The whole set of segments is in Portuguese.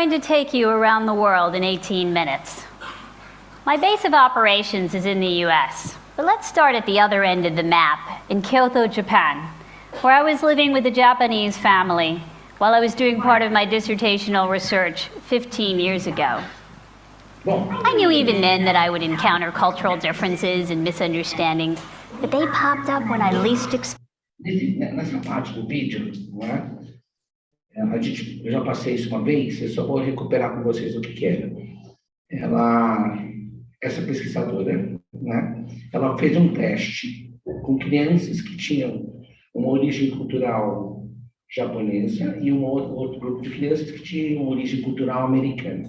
going to take you around the world in 18 minutes. My base of operations is in the US, but let's start at the other end of the map, in Kyoto, Japan, where I was living with a Japanese family while I was doing part of my dissertational research 15 years ago. I knew even then that I would encounter cultural differences and misunderstandings, but they popped up when I least expected. Nessa parte do vídeo, não é? Eu já passei isso uma vez, eu só vou recuperar com vocês o que era. Essa pesquisadora, né? Ela fez um teste com crianças que tinham uma origem cultural japonesa e outro grupo de crianças que tinham uma origem cultural americana.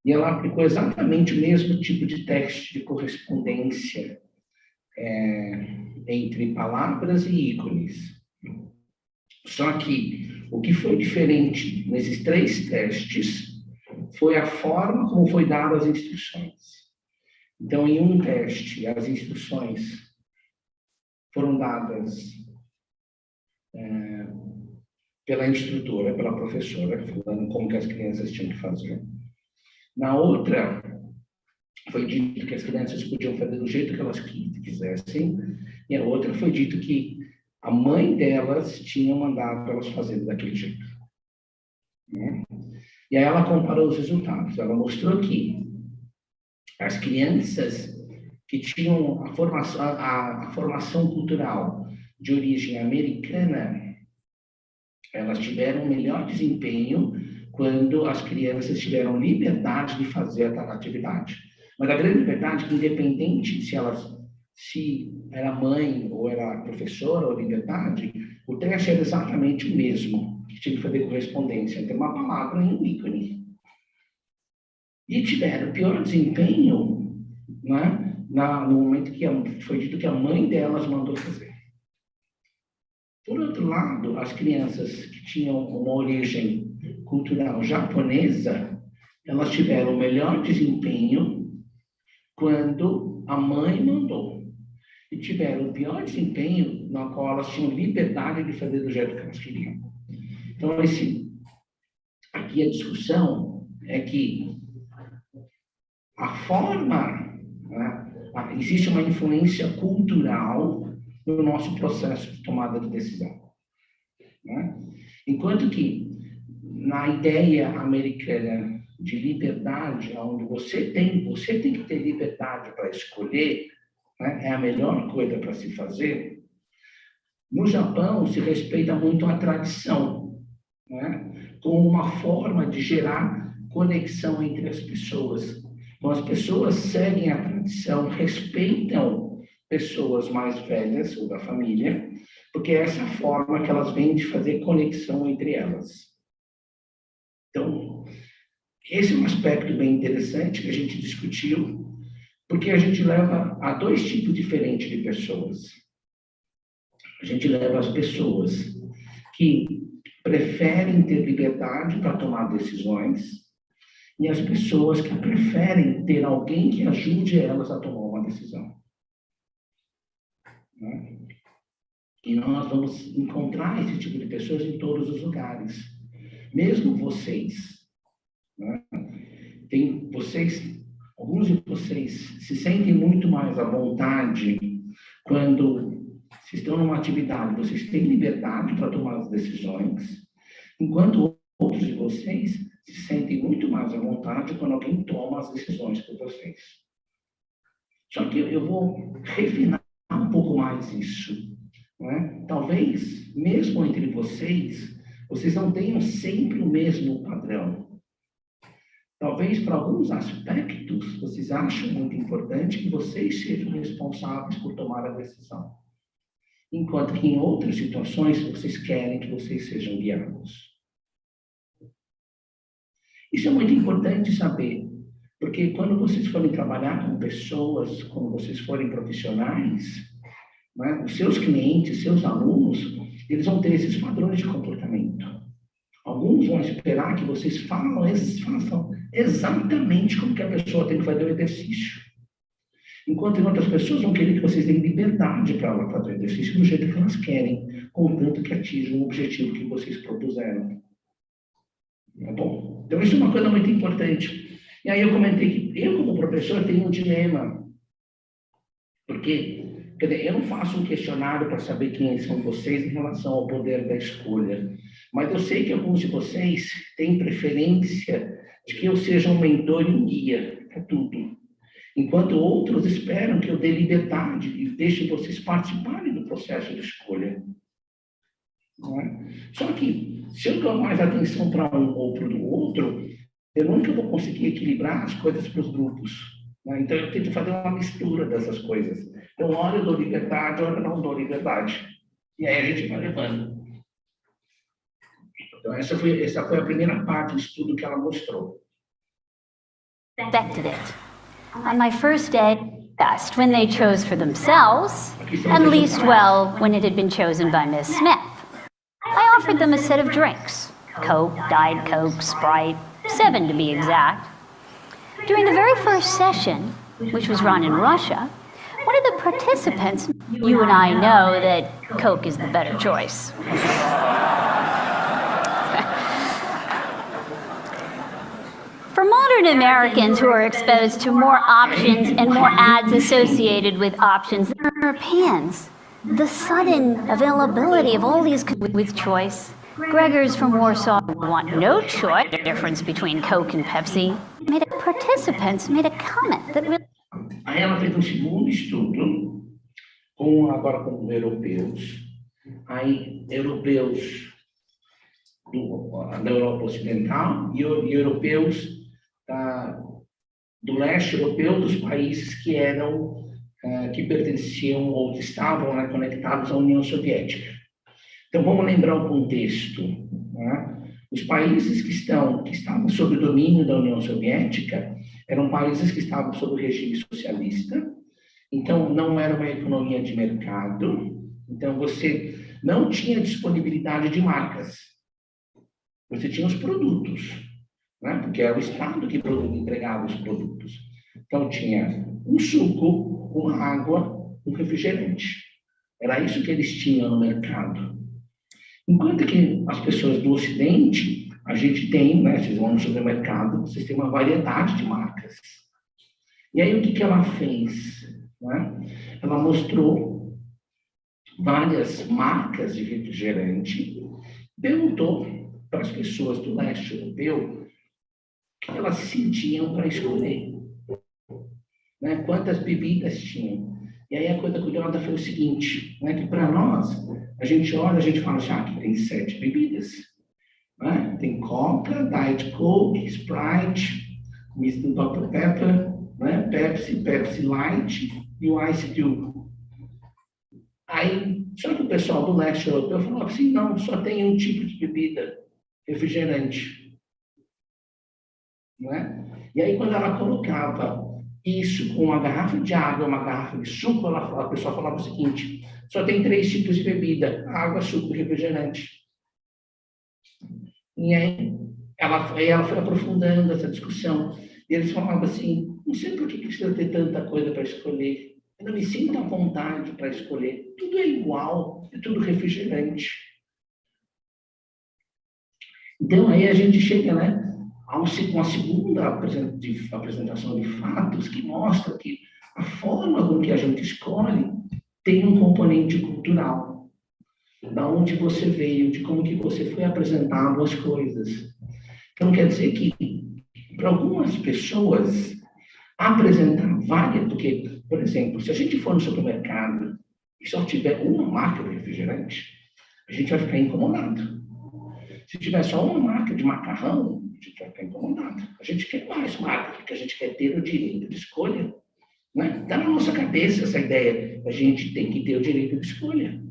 E ela aplicou exatamente o mesmo tipo de teste de correspondência entre palavras e ícones. Só que o que foi diferente nesses 3 testes foi a forma como foi dadas as instruções. Então, em um teste, as instruções foram dadas pela instrutora, pela professora, falando como que as crianças tinham que fazer. Na outra, foi dito que as crianças podiam fazer do jeito que elas quisessem, e a outra foi dito que a mãe delas tinha mandado elas fazerem daquele jeito. Né? E aí ela comparou os resultados. Ela mostrou que as crianças que tinham a formação cultural de origem americana, elas tiveram um melhor desempenho quando as crianças tiveram liberdade de fazer aquela atividade. Mas a grande verdade é que, independente se era mãe ou era professora ou liberdade, o teste era exatamente o mesmo, que tinha que fazer correspondência entre uma palavra e um ícone. E tiveram pior desempenho, né, no momento que foi dito que a mãe delas mandou fazer. Por outro lado, as crianças que tinham uma origem cultural japonesa, elas tiveram melhor desempenho quando a mãe mandou. E tiveram o pior desempenho na qual elas tinham liberdade de fazer do jeito que elas queriam. Então, aqui a discussão é que a forma, né, existe uma influência cultural no nosso processo de tomada de decisão. Né? Enquanto que, na ideia americana de liberdade, onde você tem que ter liberdade para escolher, né, é a melhor coisa para se fazer, no Japão se respeita muito a tradição, né, como uma forma de gerar conexão entre as pessoas. Então, as pessoas seguem a tradição, respeitam pessoas mais velhas ou da família, porque é essa forma que elas vêm de fazer conexão entre elas. Então, esse é um aspecto bem interessante que a gente discutiu, porque a gente leva a 2 tipos diferentes de pessoas. A gente leva as pessoas que preferem ter liberdade para tomar decisões e as pessoas que preferem ter alguém que ajude elas a tomar uma decisão. Né? E nós vamos encontrar esse tipo de pessoas em todos os lugares. Mesmo vocês. Né? Alguns de vocês se sentem muito mais à vontade quando vocês estão numa atividade, vocês têm liberdade para tomar as decisões, enquanto outros de vocês se sentem muito mais à vontade quando alguém toma as decisões por vocês. Só que eu vou refinar um pouco mais isso. Né? Talvez, mesmo entre vocês não tenham sempre o mesmo padrão. Talvez, para alguns aspectos, vocês acham muito importante que vocês sejam responsáveis por tomar a decisão. Enquanto que, em outras situações, vocês querem que vocês sejam guiados. Isso é muito importante saber, porque quando vocês forem trabalhar com pessoas, quando vocês forem profissionais, né, os seus clientes, seus alunos, eles vão ter esses padrões de comportamento. Alguns vão esperar que vocês façam exatamente como que a pessoa tem que fazer o exercício. Enquanto outras pessoas vão querer que vocês deem liberdade para ela fazer o exercício do jeito que elas querem, contanto que atinjam o objetivo que vocês propuseram. Tá bom? Então, isso é uma coisa muito importante. E aí eu comentei que eu, como professor, tenho um dilema. Porque, quer dizer, eu não faço um questionário para saber quem são vocês em relação ao poder da escolha. Mas eu sei que alguns de vocês têm preferência de que eu seja um mentor e um guia para tudo. Enquanto outros esperam que eu dê liberdade e deixe vocês participarem do processo de escolha. Não é? Só que, se eu dou mais atenção para um ou para o outro, eu nunca vou conseguir equilibrar as coisas para os grupos. Né? Então, eu tento fazer uma mistura dessas coisas. Então, hora eu dou liberdade, hora eu não dou liberdade. E aí a gente vai levando. Então, essa foi a primeira parte do estudo que ela mostrou. Expected it. On my first day, best when they chose for themselves, and least well when it had been chosen by Miss Smith. I offered them a set of drinks, Coke, Diet Coke, Sprite, 7 to be exact. During the very first session, which was run in Russia, one of the participants, you and I know that Coke is the better choice. For modern Americans who are exposed to more options and more ads associated with options than Europeans, the sudden availability of all these with choice, Gregors from Warsaw want no choice, the difference between Coke and Pepsi, participants made a comment that really... Aí ela fez um segundo estudo, agora com europeus. Aí, europeus da Europa Ocidental e europeus do leste europeu, dos países que que pertenciam ou que estavam conectados à União Soviética. Então, vamos lembrar o contexto. Né? Os países que estavam sob o domínio da União Soviética eram países que estavam sob o regime socialista, então não era uma economia de mercado, então você não tinha disponibilidade de marcas, você tinha os produtos, né? Porque era o Estado que entregava os produtos. Então tinha um suco, uma água, um refrigerante. Era isso que eles tinham no mercado. Enquanto que as pessoas do Ocidente, a gente tem, né, vocês vão no supermercado, vocês têm uma variedade de marcas. E aí o que ela fez? Né? Ela mostrou várias marcas de refrigerante, perguntou para as pessoas do leste europeu o que elas sentiam para escolher. Né? Quantas bebidas tinham. E aí a coisa curiosa foi o seguinte, né? Que para nós, a gente olha, a gente fala, já que tem 7 bebidas. Né? Tem Coca, Diet Coke, Sprite, Mr. Dr. Pepper, né? Pepsi, Pepsi Light e o Ice Cube. Aí, só que o pessoal do leste europeu falou assim, não, só tem um tipo de bebida, refrigerante. Né? E aí, quando ela colocava isso com uma garrafa de água, uma garrafa de suco, a pessoa falava o seguinte, só tem 3 tipos de bebida, água, suco e refrigerante. E aí ela foi aprofundando essa discussão. E eles falavam assim, não sei por que precisa ter tanta coisa para escolher. Eu não me sinto à vontade para escolher. Tudo é igual, é tudo refrigerante. Então, aí a gente chega, né, a uma segunda apresentação de fatos que mostra que a forma com que a gente escolhe tem um componente cultural. Da onde você veio, de como que você foi apresentado as coisas. Então, quer dizer que, para algumas pessoas, apresentar várias, porque, por exemplo, se a gente for no supermercado e só tiver uma marca de refrigerante, a gente vai ficar incomodado. Se tiver só uma marca de macarrão, a gente vai ficar incomodado. A gente quer mais marcas, porque a gente quer ter o direito de escolha. Né? Está na nossa cabeça essa ideia, a gente tem que ter o direito de escolha.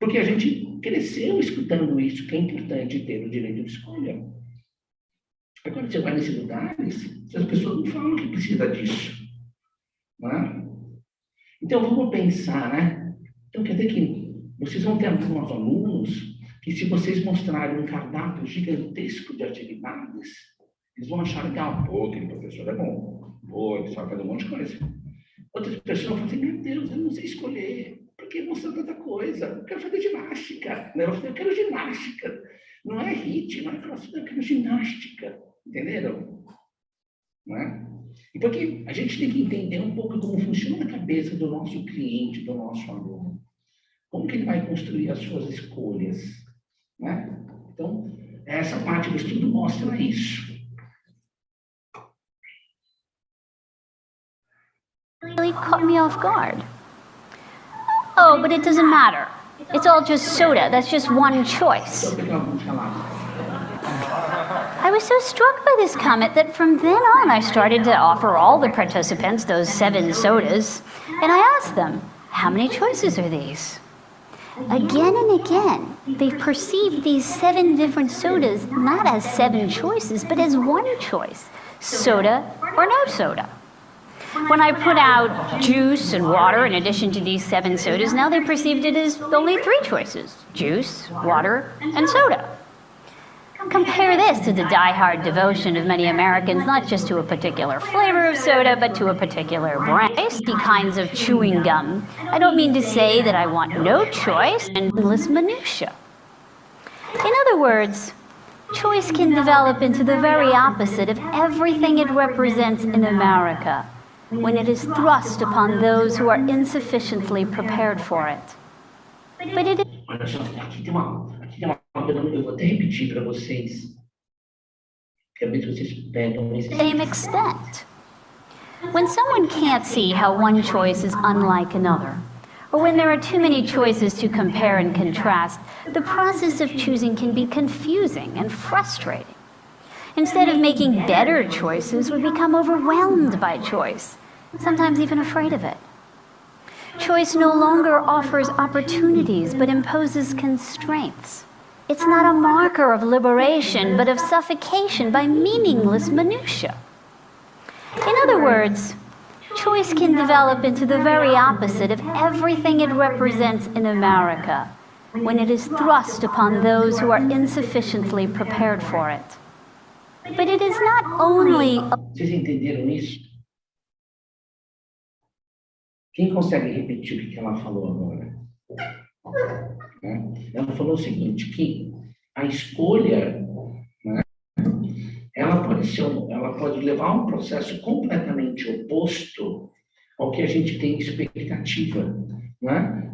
Porque a gente cresceu escutando isso, que é importante ter o direito de escolha. Agora, você vai nesses lugares, as pessoas não falam que precisa disso. Né? Então, vamos pensar, né? Então, quer dizer que vocês vão ter alguns alunos que, se vocês mostrarem um cardápio gigantesco de atividades, eles vão achar legal. Pô, aquele professor é bom. Pô, ele sabe fazer um monte de coisa. Outras pessoas vão dizer, meu Deus, eu não sei escolher. Por que mostrar tanta coisa? Eu quero fazer ginástica. Né? Eu quero ginástica. Não é HIIT, não é crossfit, é ginástica, entenderam? Não é? E porque a gente tem que entender um pouco como funciona a cabeça do nosso cliente, do nosso aluno. Como que ele vai construir as suas escolhas, né? Então, essa parte do estudo mostra isso. Really caught me off guard. Oh, but it doesn't matter. It's all just soda. That's just one choice. I was so struck by this comment that from then on I started to offer all the participants those 7 sodas, and I asked them, how many choices are these? Again and again, they perceived these 7 different sodas not as 7 choices, but as one choice, soda or no soda. When I put out juice and water in addition to these 7 sodas, now they perceived it as only 3 choices, juice, water, and soda. Compare this to the die-hard devotion of many Americans, not just to a particular flavor of soda, but to a particular brand. Tasty kinds of chewing gum. I don't mean to say that I want no choice and endless minutia. In other words, choice can develop into the very opposite of everything it represents in America, when it is thrust upon those who are insufficiently prepared for it. But it is... Olha só, aqui tem uma eu vou até repetir para vocês. Quero ver se vocês pegam esse... same extent. When someone can't see how one choice is unlike another, or when there are too many choices to compare and contrast, the process of choosing can be confusing and frustrating. Instead of making better choices, we become overwhelmed by choice, sometimes even afraid of it. Choice no longer offers opportunities, but imposes constraints. It's not a marker of liberation, but of suffocation by meaningless minutia. In other words, choice can develop into the very opposite of everything it represents in America, when it is thrust upon those who are insufficiently prepared for it. But it is not only... Vocês entenderam isso? Quem consegue repetir o que ela falou agora? Ela falou o seguinte, que a escolha, né, ela pode levar a um processo completamente oposto ao que a gente tem expectativa, né?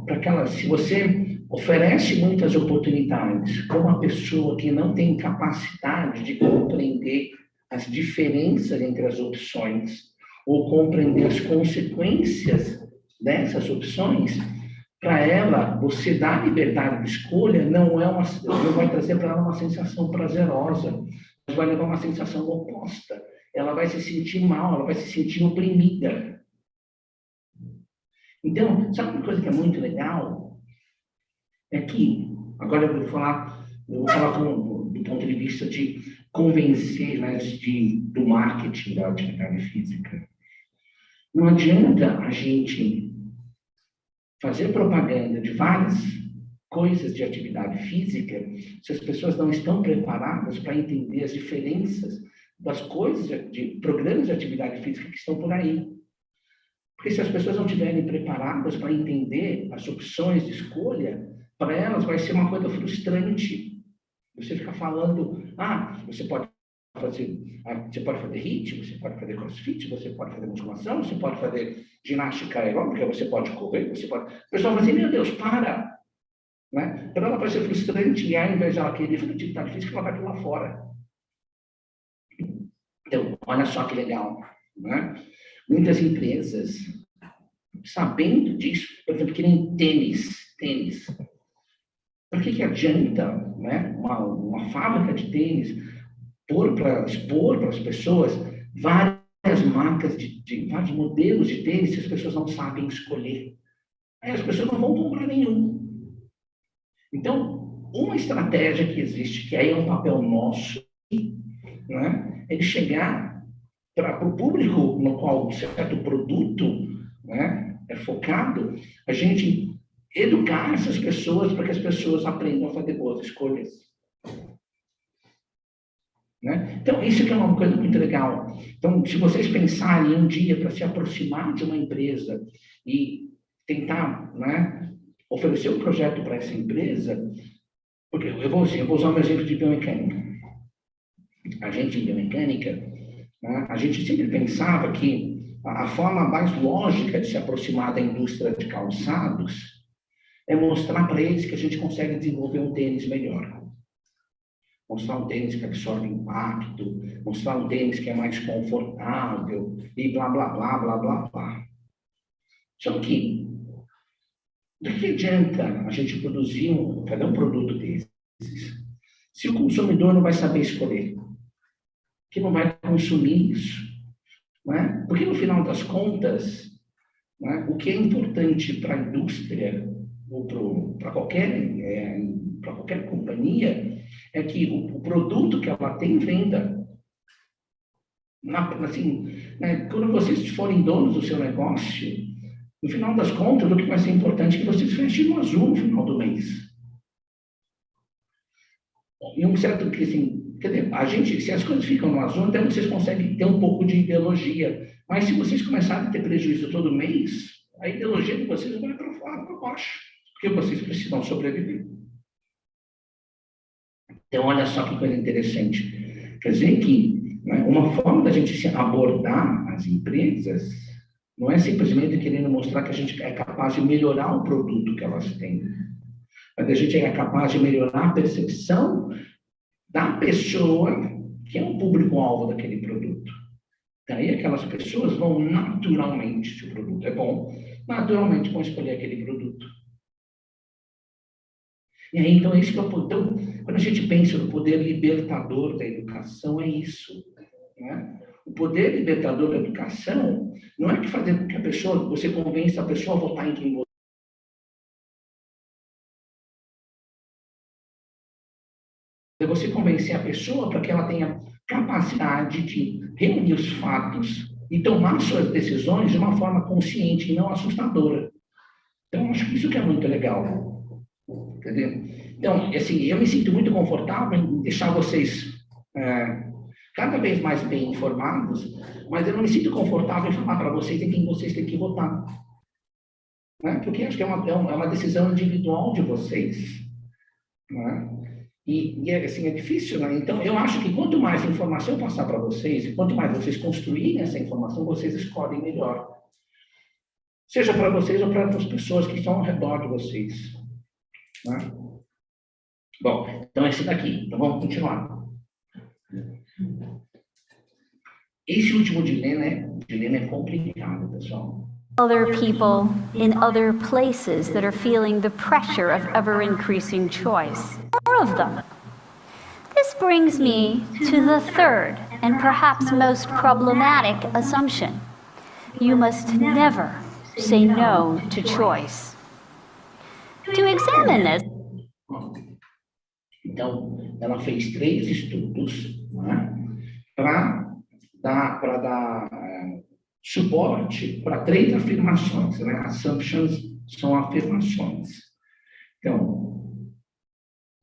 Se você oferece muitas oportunidades para uma pessoa que não tem capacidade de compreender as diferenças entre as opções ou compreender as consequências dessas opções, para ela, você dar liberdade de escolha não vai trazer para ela uma sensação prazerosa, mas vai levar uma sensação oposta. Ela vai se sentir mal, ela vai se sentir oprimida. Então, sabe uma coisa que é muito legal? É que, agora eu vou falar do ponto de vista de convencer, né, do marketing da atividade física. Não adianta a gente fazer propaganda de várias coisas de atividade física se as pessoas não estão preparadas para entender as diferenças das coisas, de programas de atividade física que estão por aí. Porque se as pessoas não estiverem preparadas para entender as opções de escolha, para elas vai ser uma coisa frustrante. Você fica falando, você pode fazer HIIT, você pode fazer crossfit, você pode fazer musculação, você pode fazer ginástica aeróbica, você pode correr, você pode... O pessoal vai dizer, meu Deus, para! Né? Para ela vai ser frustrante e ao invés de ela querer fazer atividade física, ela vai pular fora. Então, olha só que legal. Né? Muitas empresas, sabendo disso, por exemplo, que nem tênis. Por que adianta, né, uma fábrica de tênis expor para as pessoas várias marcas, vários modelos de tênis se as pessoas não sabem escolher? Aí as pessoas não vão comprar nenhum. Então, uma estratégia que existe, que aí é um papel nosso, né, é de chegar para o público no qual um certo produto, né, é focado, a gente educar essas pessoas para que as pessoas aprendam a fazer boas escolhas. Né? Então, isso que é uma coisa muito legal. Então, se vocês pensarem um dia para se aproximar de uma empresa e tentar, né, oferecer um projeto para essa empresa, Porque eu vou usar um exemplo de biomecânica. A gente, em biomecânica, né, a gente sempre pensava que a forma mais lógica de se aproximar da indústria de calçados é mostrar para eles que a gente consegue desenvolver um tênis melhor. Mostrar um tênis que absorve impacto, mostrar um tênis que é mais confortável, e blá, blá, blá, blá, blá, blá. Só que, do que adianta a gente fazer um produto desses, se o consumidor não vai saber escolher, que não vai consumir isso? Não é? Porque, no final das contas, não é? O que é importante para a indústria, ou para qualquer companhia, é que o produto que ela tem venda. Assim, né, quando vocês forem donos do seu negócio, no final das contas, o que vai ser importante é que vocês fechem no azul no final do mês. E um certo que, assim, quer dizer, se as coisas ficam no azul, então vocês conseguem ter um pouco de ideologia. Mas se vocês começarem a ter prejuízo todo mês, a ideologia de vocês vai para fora, para baixo, porque vocês precisam sobreviver. Então, olha só que coisa interessante. Quer dizer que, né, uma forma da gente abordar as empresas não é simplesmente querendo mostrar que a gente é capaz de melhorar o produto que elas têm, mas a gente é capaz de melhorar a percepção da pessoa que é o público-alvo daquele produto. Daí aquelas pessoas vão naturalmente, se o produto é bom, naturalmente vão escolher aquele produto. E aí, então, esse que é o poder. Então, quando a gente pensa no poder libertador da educação, é isso. Né? O poder libertador da educação não é que fazer com que você convença a pessoa a votar em quem você convencer a pessoa para que ela tenha capacidade de reunir os fatos e tomar suas decisões de uma forma consciente e não assustadora. Então, acho que isso que é muito legal. Entendeu? Então, assim, eu me sinto muito confortável em deixar vocês cada vez mais bem informados, mas eu não me sinto confortável em falar para vocês em quem vocês têm que votar. Né? Porque acho que é uma decisão individual de vocês. Né? E assim, é difícil, né? Então, eu acho que quanto mais informação eu passar para vocês, e quanto mais vocês construírem essa informação, vocês escolhem melhor. Seja para vocês ou para outras pessoas que estão ao redor de vocês. Né? Bom, então esse daqui. Então, vamos continuar. Esse último dilema é complicado, pessoal. Other people in other places that are feeling the pressure of ever-increasing choice. More of them. This brings me to the third and perhaps most problematic assumption. You must never say no to choice. To examine this, então, ela fez 3 estudos, né, para dar suporte para 3 afirmações. Né? Assumptions são afirmações. Então,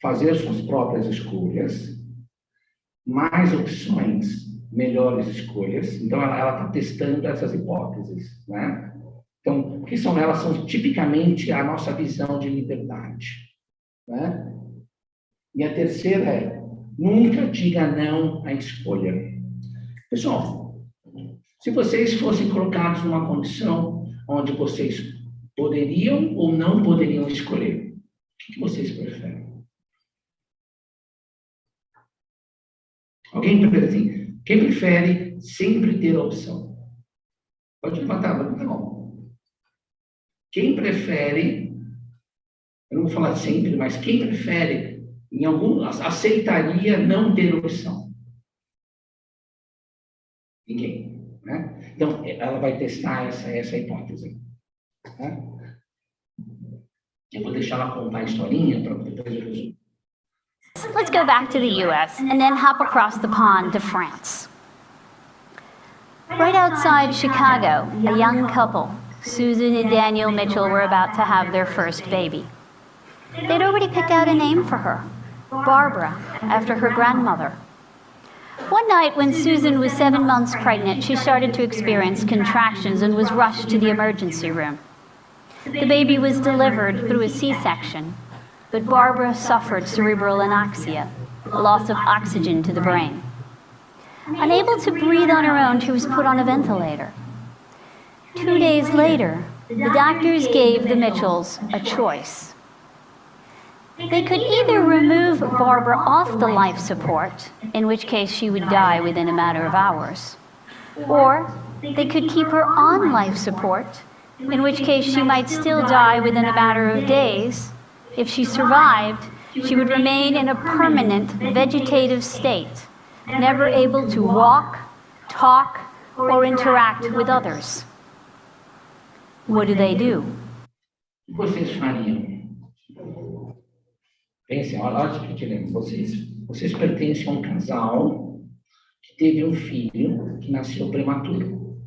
fazer suas próprias escolhas, mais opções, melhores escolhas. Então, ela está testando essas hipóteses. Né? Então, o que são elas? São tipicamente a nossa visão de liberdade. Né? E a terceira é, nunca diga não à escolha. Pessoal, se vocês fossem colocados numa condição onde vocês poderiam ou não poderiam escolher, o que vocês preferem? Alguém prefere assim? Quem prefere sempre ter a opção? Pode levantar a mão. Quem prefere, eu não vou falar sempre, mas quem prefere aceitaria não ter opção? Ninguém. Né? Então, ela vai testar essa hipótese. Né? Eu vou deixar ela contar a historinha para depois eu resolver. let's go back to the US and then hop across the pond to France. Right outside Chicago, a young couple, Susan and Daniel Mitchell, were about to have their first baby. They'd already picked out a name for her, Barbara, after her grandmother. One night when Susan was 7 months pregnant, she started to experience contractions and was rushed to the emergency room. The baby was delivered through a C-section. but Barbara suffered cerebral anoxia, loss of oxygen to the brain. Unable to breathe on her own, she was put on a ventilator. 2 days later, the doctors gave the Mitchells a choice. They could either remove Barbara off the life support, in which case she would die within a matter of hours, or they could keep her on life support, in which case she might still die within a matter of days. If she survived, she would remain in a permanent vegetative state, never able to walk, talk, or interact with others. What do they do? O que vocês fariam? Pensem, olha o que eu te lembro. Vocês pertencem a um casal que teve um filho que nasceu prematuro.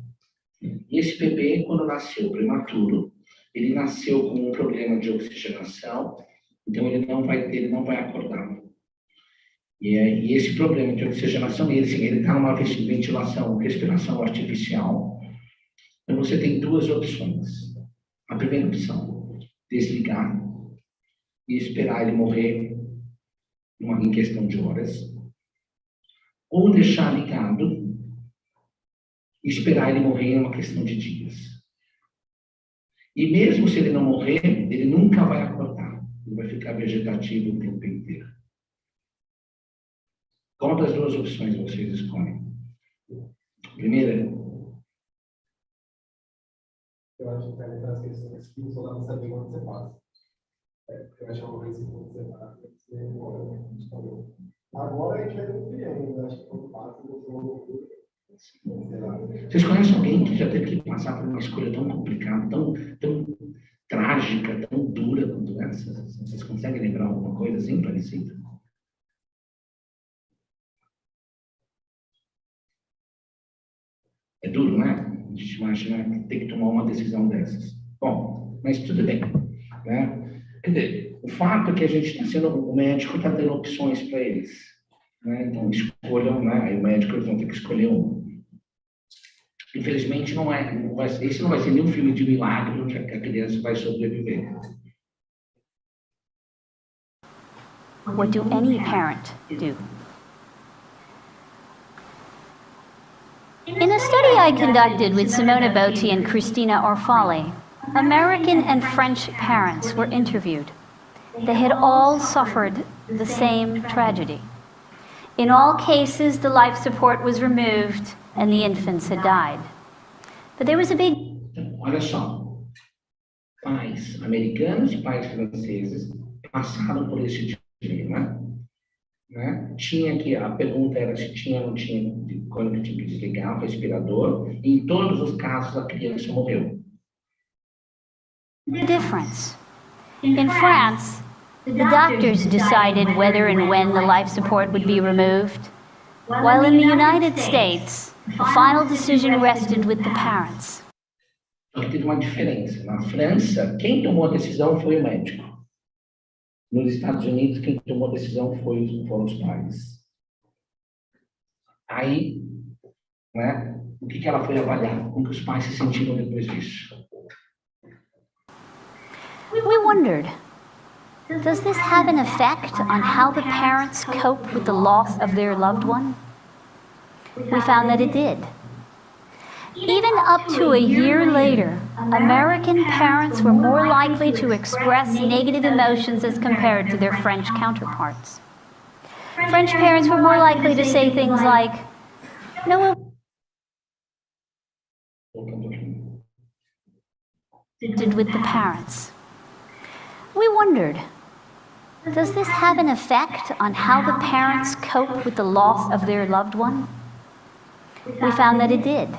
E esse bebê, quando nasceu prematuro, ele nasceu com um problema de oxigenação, então ele não vai acordar. E esse problema de oxigenação, ele está numa ventilação, respiração artificial. Então você tem duas opções. A primeira opção, desligar e esperar ele morrer em questão de horas, ou deixar ligado e esperar ele morrer em uma questão de dias. E mesmo se ele não morrer, ele nunca vai acordar, ele vai ficar vegetativo o tempo inteiro. Qual das duas opções vocês escolhem? Primeira, eu acho que vai entrar as questões que só dá para saber quando você passa. Eu acho que uma coisa que você passa, você demora. Agora a gente vai compreender, acho que quando passa, você vai loucura. Vocês conhecem alguém que já teve que passar por uma escolha tão complicada, tão trágica, tão dura quanto essa? Vocês conseguem lembrar alguma coisa assim parecida? É duro, né? A gente imagina que tem que tomar uma decisão dessas. Bom, mas tudo bem, né? Quer dizer, o fato é que a gente está sendo, o médico está dando opções para eles, né? Então escolham, né? Aí o médico eles vão ter que escolher um. Infelizmente esse não vai ser nenhum filme de milagre onde a criança vai sobreviver. What do any parent do? In a study I conducted with Simona Boti and Christina Orfali, American and French parents were interviewed. They had all suffered the same tragedy. In all cases, the life support was removed and the infants had died. But there was a big... Olha só, pais americanos e pais franceses passaram por esse dilema, né? A pergunta era se tinha ou não tinha, quando tinha que desligar o respirador, e em todos os casos a criança morreu. Difference. In France, the doctors decided whether and when the life support would be removed, while in the United States, the final decision rested with the parents. Só que teve uma diferença. Na França, quem tomou a decisão foi o médico. Nos Estados Unidos, quem tomou a decisão foram os pais. Aí, né, o que ela foi avaliar? Como que os pais se sentiram depois disso? We wondered, does this have an effect on how the parents cope with the loss of their loved one? We found that it did. Even up to a year later, American parents were more likely to express negative emotions as compared to their French counterparts. French parents were more likely to say things like, "No, did with the parents." We wondered, does this have an effect on how the parents cope with the loss of their loved one? We found that it did.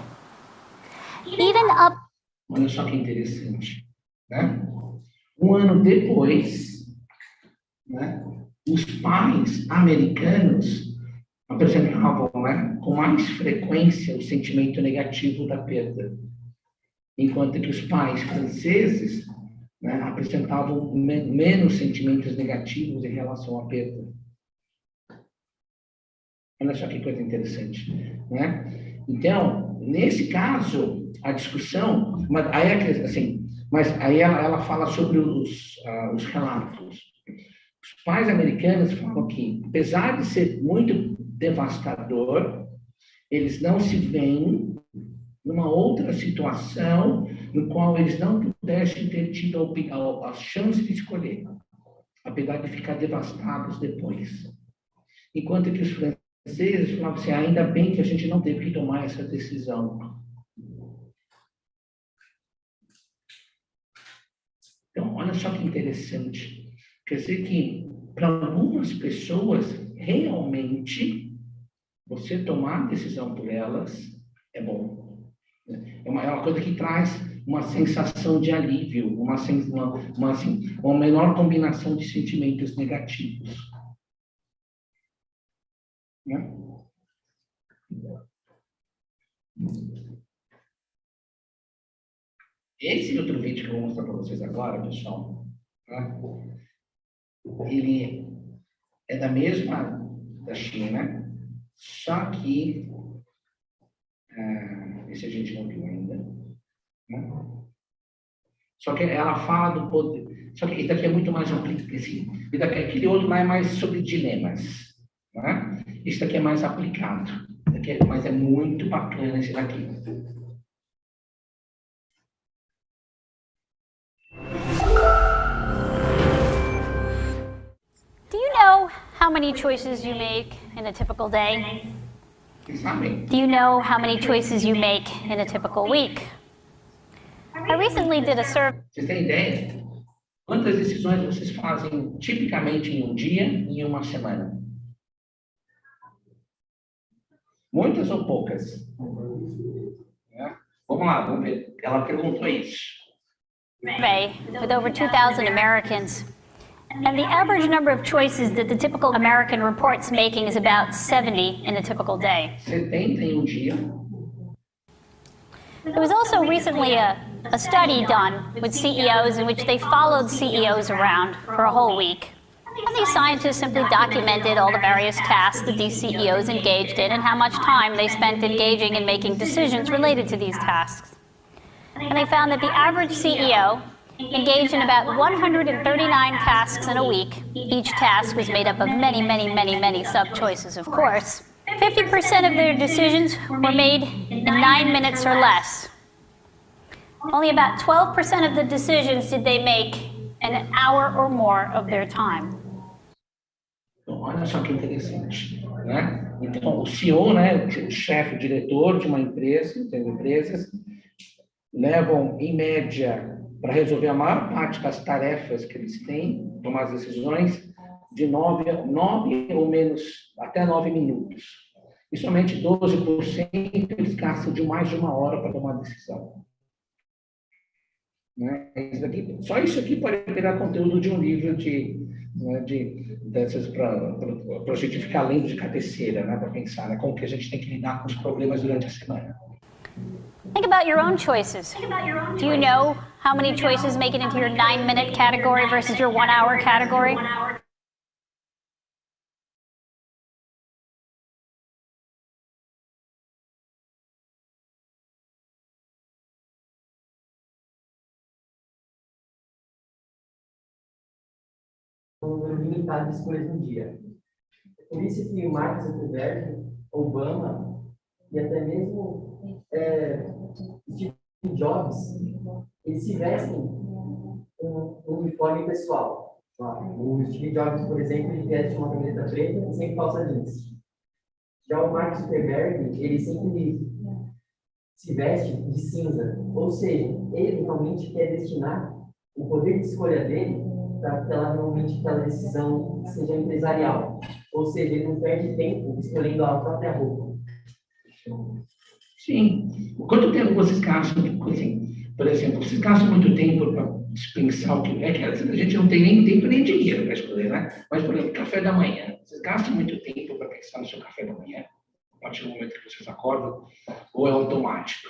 Even up... Olha só que interessante, né? Um ano depois, né, os pais americanos apresentavam, né, com mais frequência o sentimento negativo da perda, enquanto que os pais franceses, né, apresentavam menos sentimentos negativos em relação à perda. Olha só que coisa interessante, né? Então, nesse caso, a discussão, mas aí ela fala sobre os relatos. pais americanos falam que, apesar de ser muito devastador, eles não se veem numa outra situação no qual eles não pudessem ter tido a chance de escolher, apesar de ficar devastados depois. Enquanto que os franceses falavam assim, ainda bem que a gente não teve que tomar essa decisão. Então, olha só que interessante. Quer dizer que, para algumas pessoas, realmente, você tomar a decisão por elas é bom. É uma coisa que traz uma sensação de alívio, uma menor combinação de sentimentos negativos. Né? Esse outro vídeo que eu vou mostrar para vocês agora, pessoal, tá? Ele é da China, só que esse a gente não viu ainda. Né? Só que ela fala do poder. Só que esse daqui é muito mais aplicado. Aquele outro lá é mais sobre dilemas. Né? Esse daqui é mais aplicado. Mas é muito bacana esse daqui. Do you know how many choices you make in a typical day? Vocês sabem? Do you know how many choices you make in a typical week? I recently did a survey. Vocês têm ideia? Quantas decisões vocês fazem tipicamente em um dia e em uma semana? Muitas ou poucas? Vamos lá, vamos ver. Ela perguntou isso. Survey with over 2,000 Americans. And the average number of choices that the typical American reports making is about 70 in a typical day. 70 em um dia. There was also recently a study done with CEOs in which they followed CEOs around for a whole week. And these scientists simply documented all the various tasks that these CEOs engaged in and how much time they spent engaging in making decisions related to these tasks. And they found that the average CEO engaged in about 139 tasks in a week. Each task was made up of many sub-choices, of course. 50% of their decisions were made in 9 minutes or less. Only about 12% of the decisions did they make in an hour or more of their time. Então, olha só que interessante, né? Então, o CEO, né, o chefe, o diretor de uma empresa, tem empresas, levam, em média, para resolver a maior parte das tarefas que eles têm, tomar as decisões, de 9 ou menos, até 9 minutos. E somente 12% eles gastam de mais de 1 hora para tomar a decisão. Né? Só isso aqui pode virar conteúdo de um livro dessas para a gente ficar lendo de cabeceira, né? Para pensar, né? Como que a gente tem que lidar com os problemas durante a semana. Think about your own choices. Do you know how many choices make it into your 9-minute category versus your 1-hour category? Um número limitado de escolhas no dia. Por isso que o Mark Zuckerberg, Obama e até mesmo Steve Jobs, eles se vestem um uniforme pessoal. O Steve Jobs, por exemplo, ele veste uma camiseta preta e sem calça jeans. Já o Mark Zuckerberg, ele sempre se veste de cinza. Ou seja, ele realmente quer destinar o poder de escolha dele para que aquela decisão seja empresarial. Ou seja, ele não perde tempo escolhendo a própria roupa. Sim. Quanto tempo vocês gastam, assim, por exemplo, vocês gastam muito tempo para pensar o que é que a gente não tem nem tempo nem dinheiro para escolher, né? Mas, por exemplo, café da manhã. Vocês gastam muito tempo para pensar no seu café da manhã, a partir do momento que vocês acordam, ou é automático?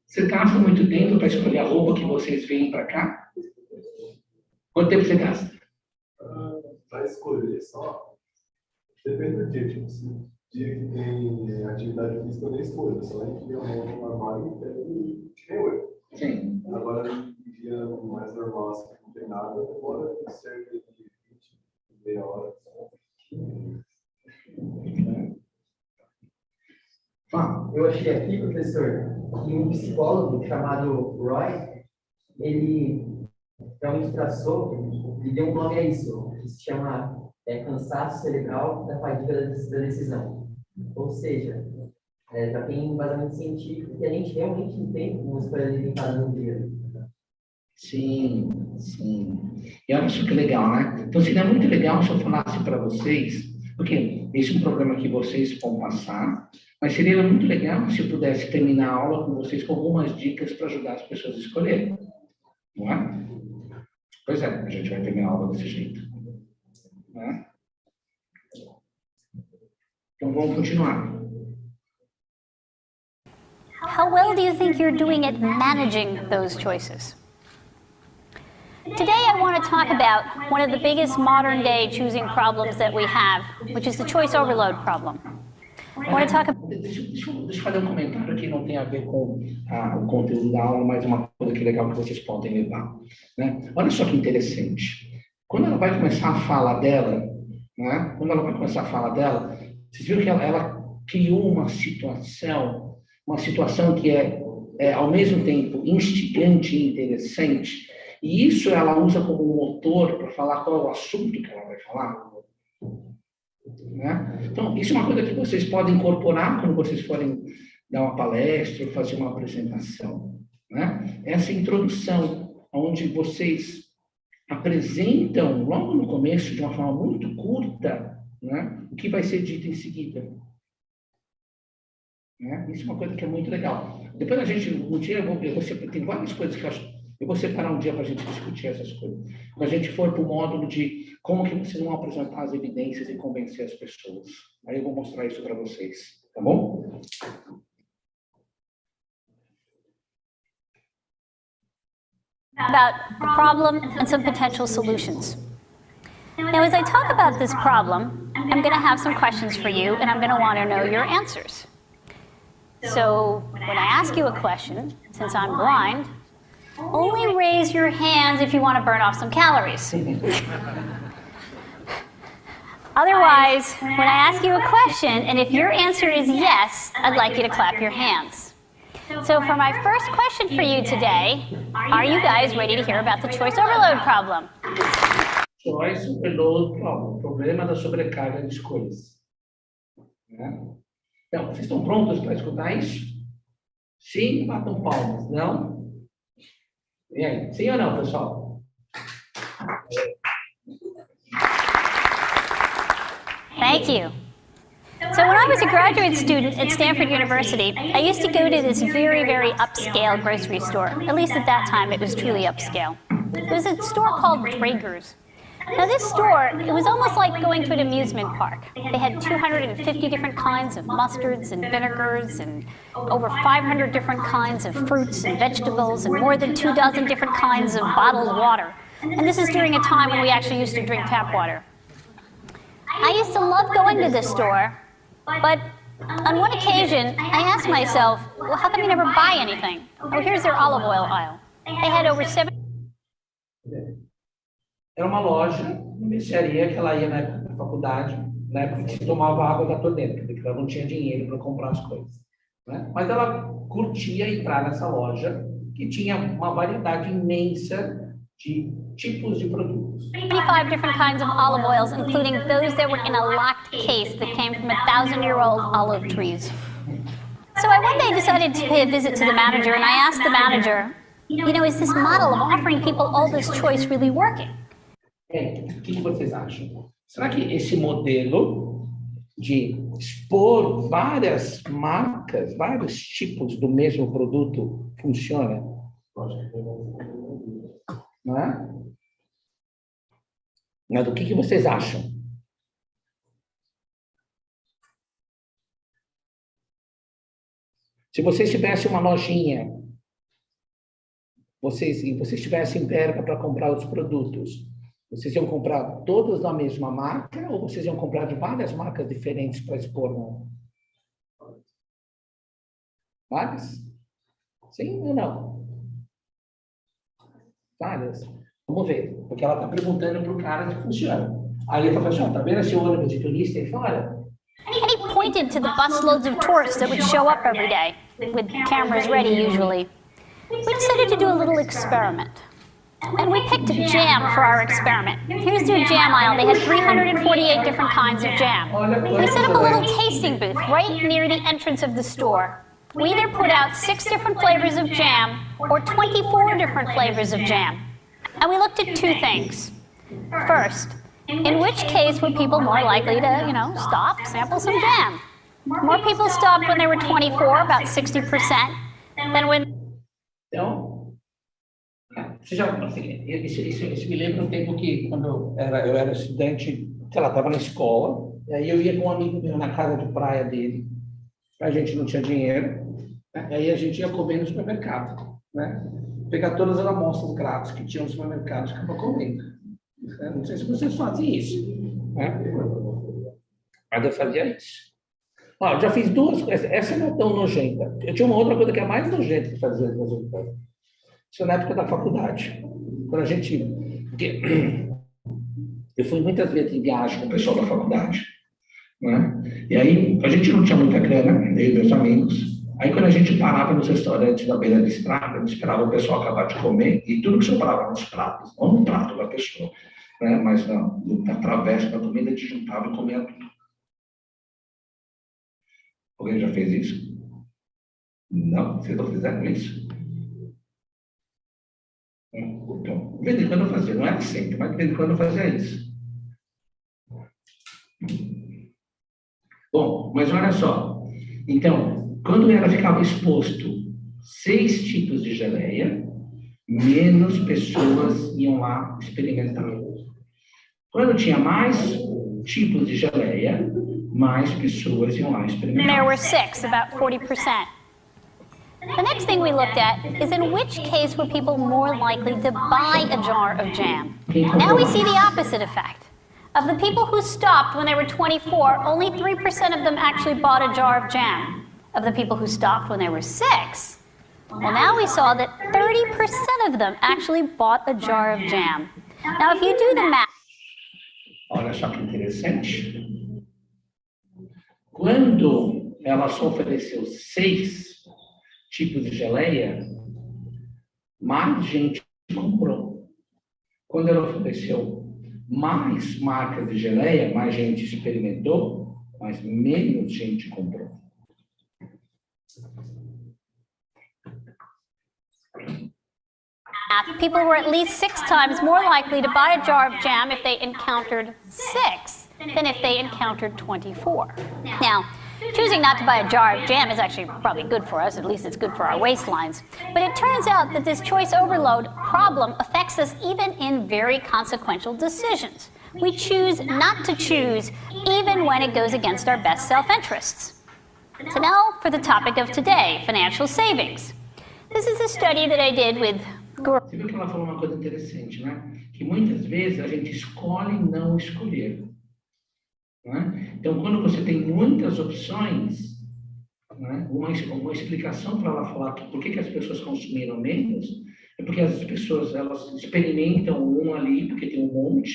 Vocês gastam muito tempo para escolher a roupa que vocês veem para cá? Quanto tempo você gasta? Para escolher só, depende do dia. Tipo, se dia que tem atividade física, eu nem escolho. Só a gente vê a mão no armário e tem hoje. Sim. Agora, dia mais normal, assim, não tem nada, demora cerca de 20, meia hora. Eu achei aqui, professor, que um psicólogo chamado Roy, ele realmente traçou e deu um nome a isso, que se chama cansaço cerebral da fadiga da decisão. Ou seja, já tem um embasamento científico que a gente realmente entende como escolha limitada no dia. Sim, sim. E olha só que legal, né? Então seria muito legal se eu falasse para vocês, porque esse é um programa que vocês vão passar, mas seria muito legal se eu pudesse terminar a aula com vocês com algumas dicas para ajudar as pessoas a escolherem, não é? Pois é, a gente vai terminar a aula desse jeito, né? Então vamos continuar. How well do you think you're doing at managing those choices? Today I want to talk about one of the biggest modern day choosing problems that we have, which is the choice overload problem. I want to talk about... Deixa eu fazer um comentário que não tem a ver com o conteúdo da aula, mas uma coisa que é legal que vocês podem levar, né? Olha só que interessante. Quando ela vai começar a fala dela, né? Quando ela vai começar a fala dela, vocês viram que ela criou uma situação que é ao mesmo tempo instigante e interessante, e isso ela usa como motor para falar qual é o assunto que ela vai falar. Né? Então, isso é uma coisa que vocês podem incorporar quando vocês forem dar uma palestra ou fazer uma apresentação. Né? Essa introdução, onde vocês apresentam logo no começo, de uma forma muito curta, né, o que vai ser dito em seguida. Né? Isso é uma coisa que é muito legal. Depois a gente, um dia, tem várias coisas que eu vou separar um dia para a gente discutir essas coisas. Quando a gente for para o módulo de como que vocês vão apresentar as evidências e convencer as pessoas. Aí eu vou mostrar isso para vocês, tá bom? About the problem and some potential solutions. Now, as I talk about this problem, I'm going to have some questions for you, and I'm going to want to know your answers. So, when I ask you a question, since I'm blind, only raise your hands if you want to burn off some calories. Otherwise, when I ask you a question, and if your answer is yes, I'd like you to clap your hands. So for my first question for you today, are you guys ready to hear about the choice overload problem? Choice overload problem, problema da sobrecarga de escolhas. Né? Então, vocês estão prontos para escutar isso? Sim, batam palmas. Não? E aí, sim ou não, pessoal? Thank you. So when I was a graduate student at Stanford University, I used to go to this very, very upscale grocery store. At least at that time, it was truly upscale. It was a store called Traeger's. Now this store, it was almost like going to an amusement park. They had 250 different kinds of mustards and vinegars and over 500 different kinds of fruits and vegetables and more than 24 different kinds of bottled water. And this is during a time when we actually used to drink tap water. I used to love going to this store, but on one occasion, I asked myself, well, how come you never buy anything? Oh, here's their olive oil aisle. They had over 7... Era uma loja, uma mercearia que ela ia na época da faculdade, na época que se tomava água da torneira, porque ela não tinha dinheiro para comprar as coisas. Né? Mas ela curtia entrar nessa loja, que tinha uma variedade imensa de tipos de produtos. 25 different kinds of olive oils, including those that were in a locked case that came from 1,000-year-old olive trees. So I one day decided to pay a visit to the manager, and I asked the manager, you know, is this model of offering people all this choice really working? O que vocês acham? Será que esse modelo de expor várias marcas, vários tipos do mesmo produto funciona? Não é? Mas o que vocês acham? Se vocês tivessem uma lojinha, vocês tivessem verba para comprar os produtos, vocês iam comprar todos da mesma marca ou vocês iam comprar de várias marcas diferentes para expor? Não? Várias? Sim ou não? Várias. Vamos ver, porque ela está perguntando para o cara se funciona. Aí ele falou assim, ó, tá vendo esse ônibus de turista? Ele falou, olha, And he pointed to the busloads of tourists that would show up every day, with cameras ready usually. We decided to do a little experiment. And we picked jam for our experiment. Here's their jam aisle. They had 348 different kinds of jam. We set up a little tasting booth right near the entrance of the store. We either put out 6 different flavors of jam or 24 different flavors of jam. And we looked at 2 things. First, in which case were people more likely to, stop, sample some jam? More people stopped when they were 24, about 60%, than when... então, você já, assim, isso me lembra um tempo que, quando eu era estudante, sei lá, estava na escola, e aí eu ia com um amigo meu na casa de praia dele, a gente não tinha dinheiro, né? Aí a gente ia comer no supermercado, né? Pegar todas as amostras grátis que tinham no supermercado e ficava comendo. Não sei se vocês fazem isso, né? Mas eu fazia isso. Ó, eu já fiz 2 coisas. Essa não é tão nojenta. Eu tinha uma outra coisa que é mais nojenta que fazer nas outras. Isso na época da faculdade. Quando a gente... Eu fui muitas vezes em viagem com o pessoal da faculdade, né? E aí a gente não tinha muita grana, eu e meus amigos. Aí quando a gente parava nos restaurantes da beira da estrada, a gente esperava o pessoal acabar de comer e tudo que sobrava nos pratos, não no prato da pessoa, né? Mas na travessa da comida a gente juntava e comia tudo. Alguém já fez isso? Não? Vocês não fizeram isso? Então, de vez em quando eu fazia, não era sempre, mas de vez em quando eu fazia isso. Bom, mas olha só. Então, quando ela ficava exposto 6 tipos de geleia, menos pessoas iam lá experimentar. Quando tinha mais tipos de geleia, mais pessoas iam lá experimentar. there were 6, about 40%. The next thing we looked at is in which case were people more likely to buy a jar of jam. Now we see the opposite effect. Of the people who stopped when they were 24, only 3% of them actually bought a jar of jam. Of the people who stopped when they were 6, well, now we saw that 30% of them actually bought a jar of jam. Now, if you do the math... Olha só que interessante. Quando ela só ofereceu 6 tipos de geleia, mais gente comprou. Quando ela ofereceu mais marcas de geleia, mais gente experimentou, mas menos gente comprou. People were at least 6 times more likely to buy a jar of jam if they encountered 6 than if they encountered 24. Now, choosing not to buy a jar of jam is actually probably good for us, at least it's good for our waistlines. But it turns out that this choice overload problem affects us even in very consequential decisions. We choose not to choose even when it goes against our best self-interests. So now for the topic of today, financial savings. This is a study that I did with... Você viu que ela falou uma coisa interessante, né? Que muitas vezes a gente escolhe não escolher. Né? Então, quando você tem muitas opções, né? uma explicação para ela falar que por que as pessoas consumiram menos é porque as pessoas elas experimentam um ali porque tem um monte,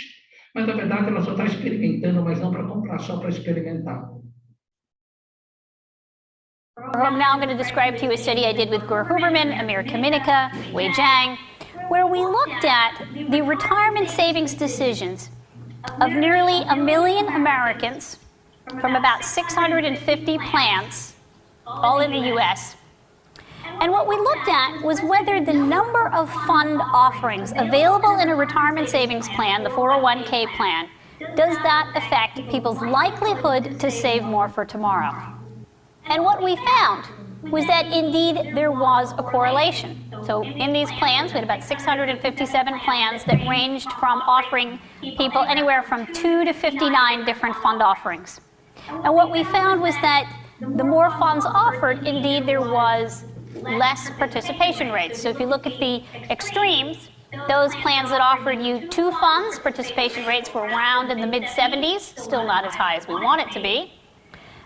mas na verdade ela só está experimentando, mas não para comprar, só para experimentar. Now I'm going to describe to you a study I did with Gur Huberman, Amir Kaminica, Wei Jiang, where we looked at the retirement savings decisions of nearly 1 million Americans from about 650 plans, all in the US. And what we looked at was whether the number of fund offerings available in a retirement savings plan, the 401k plan, does that affect people's likelihood to save more for tomorrow? And what we found was that indeed there was a correlation. So in these plans, we had about 657 plans that ranged from offering people anywhere from 2 to 59 different fund offerings. And what we found was that the more funds offered, indeed there was less participation rates. So if you look at the extremes, those plans that offered you 2 funds, participation rates were around in the mid-70s, still not as high as we want it to be.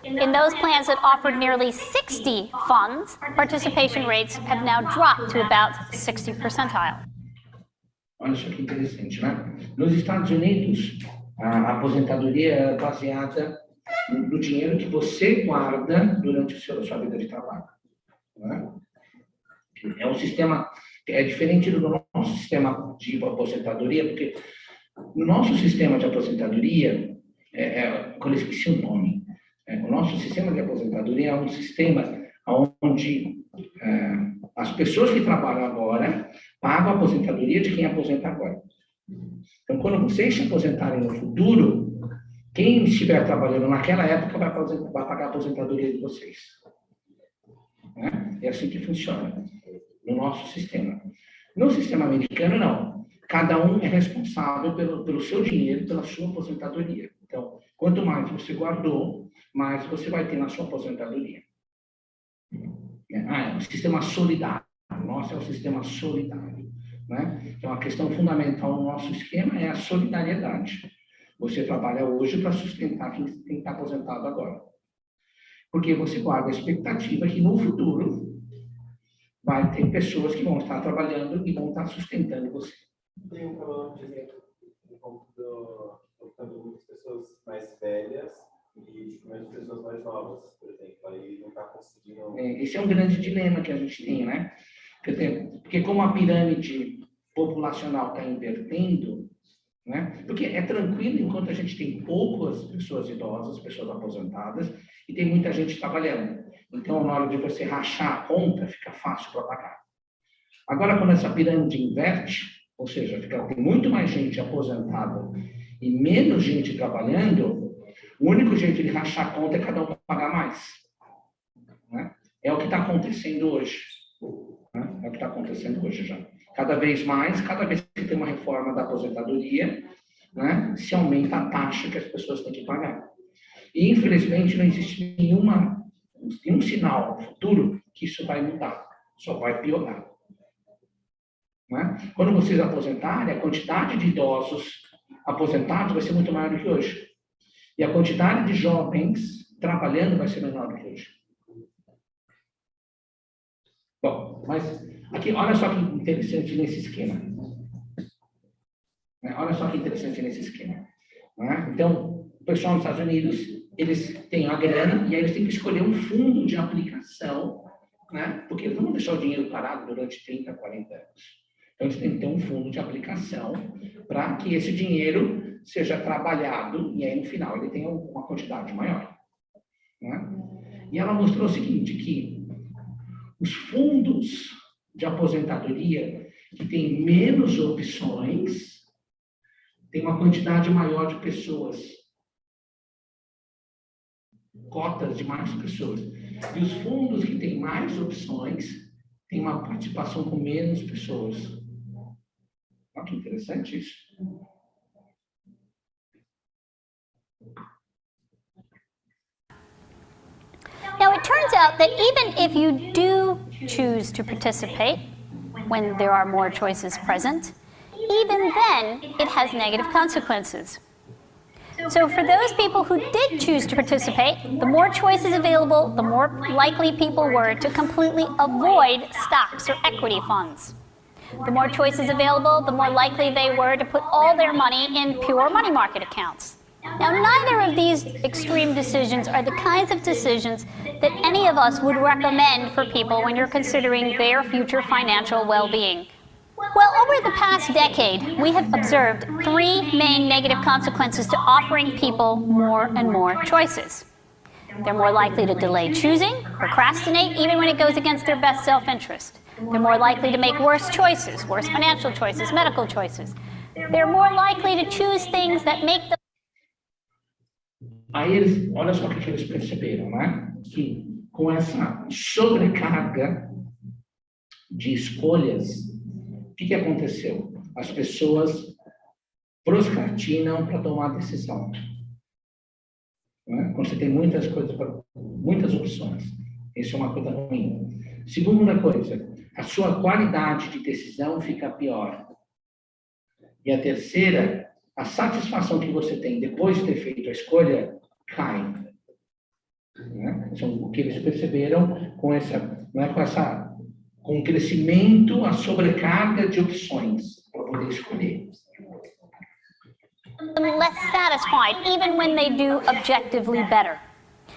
In those plans that offered nearly 60 funds, participation rates have now dropped to about 60 percentile. Olha só que interessante, né? Nos Estados Unidos, a aposentadoria é baseada no dinheiro que você guarda durante a sua vida de trabalho. Né? É um sistema, é diferente do nosso sistema de aposentadoria, porque no nosso sistema de aposentadoria, quando eu esqueci o nome, o nosso sistema de aposentadoria é um sistema onde as pessoas que trabalham agora pagam a aposentadoria de quem aposenta agora. Então, quando vocês se aposentarem no futuro, quem estiver trabalhando naquela época vai pagar a aposentadoria de vocês. Né? É assim que funciona no nosso sistema. No sistema americano, não. Cada um é responsável pelo seu dinheiro, pela sua aposentadoria. Então, quanto mais você guardou, mais você vai ter na sua aposentadoria. É um sistema solidário. O nosso é um sistema solidário. Né? Então, a questão fundamental no nosso esquema é a solidariedade. Você trabalha hoje para sustentar quem está aposentado agora. Porque você guarda a expectativa que no futuro vai ter pessoas que vão estar trabalhando e vão estar sustentando você. Tem um problema, por exemplo, no computador, muitas pessoas mais velhas e muitas pessoas mais novas, por exemplo. Aí não está conseguindo... Esse é um grande dilema que a gente tem, né? Porque como a pirâmide populacional está invertendo, né? Porque é tranquilo enquanto a gente tem poucas pessoas idosas, pessoas aposentadas, e tem muita gente trabalhando. Então, na hora de você rachar a conta, fica fácil para pagar. Agora, quando essa pirâmide inverte, ou seja, tem muito mais gente aposentada e menos gente trabalhando, o único jeito de rachar a conta é cada um pagar mais. Né? É o que está acontecendo hoje. Né? É o que está acontecendo hoje já. Cada vez mais, cada vez que tem uma reforma da aposentadoria, né, se aumenta a taxa que as pessoas têm que pagar. E, infelizmente, não existe nenhum sinal futuro que isso vai mudar. Só vai piorar. Né? Quando vocês aposentarem, a quantidade de idosos aposentados vai ser muito maior do que hoje. E a quantidade de jovens trabalhando vai ser menor do que hoje. Bom, mas aqui, olha só que interessante nesse esquema. Olha só que interessante nesse esquema. Então, o pessoal nos Estados Unidos, eles têm a grana e aí eles têm que escolher um fundo de aplicação, né? Porque eles não vão deixar o dinheiro parado durante 30, 40 anos. Então, eles têm que ter um fundo de aplicação para que esse dinheiro seja trabalhado e aí, no final, ele tenha uma quantidade maior. Né? E ela mostrou o seguinte, que os fundos de aposentadoria que têm menos opções têm uma quantidade maior de pessoas. Cotas de mais pessoas. E os fundos que têm mais opções têm uma participação com menos pessoas. Olha que interessante isso. Now, it turns out that even if you do choose to participate when there are more choices present, even then, it has negative consequences. So for those people who did choose to participate, the more choices available, the more likely people were to completely avoid stocks or equity funds. The more choices available, the more likely they were to put all their money in pure money market accounts. Now, neither of these extreme decisions are the kinds of decisions that any of us would recommend for people when you're considering their future financial well-being. Well, over the past decade, we have observed three main negative consequences to offering people more and more choices. They're more likely to delay choosing, procrastinate, even when it goes against their best self-interest. They're more likely to make worse choices, worse financial choices, medical choices. They're more likely to choose things that make them... Aí eles, olha só o que eles perceberam, né? Que com essa sobrecarga de escolhas, o que aconteceu? As pessoas procrastinam para tomar decisão. Né? Quando você tem muitas coisas, muitas opções, isso é uma coisa ruim. Segunda coisa, a sua qualidade de decisão fica pior. E a terceira, a satisfação que você tem depois de ter feito a escolha cai. Né? Então, o que eles perceberam com essa, não é com essa, com o crescimento, a sobrecarga de opções para poder escolher. Them less satisfied, even when they do objectively better.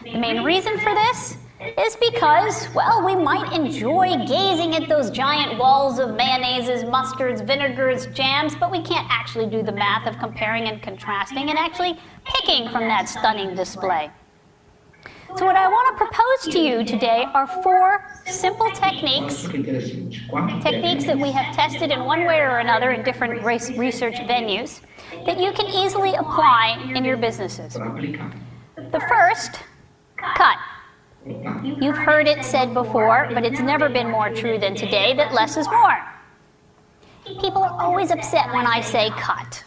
The main reason for this is because, well, we might enjoy gazing at those giant walls of mayonnaises, mustards, vinegars, jams, but we can't actually do the math of comparing and contrasting and actually picking from that stunning display. So what I want to propose to you today are 4 simple techniques that we have tested in one way or another in different research venues that you can easily apply in your businesses. The first, cut. You've heard it said before, but it's never been more true than today that less is more. People are always upset when I say cut.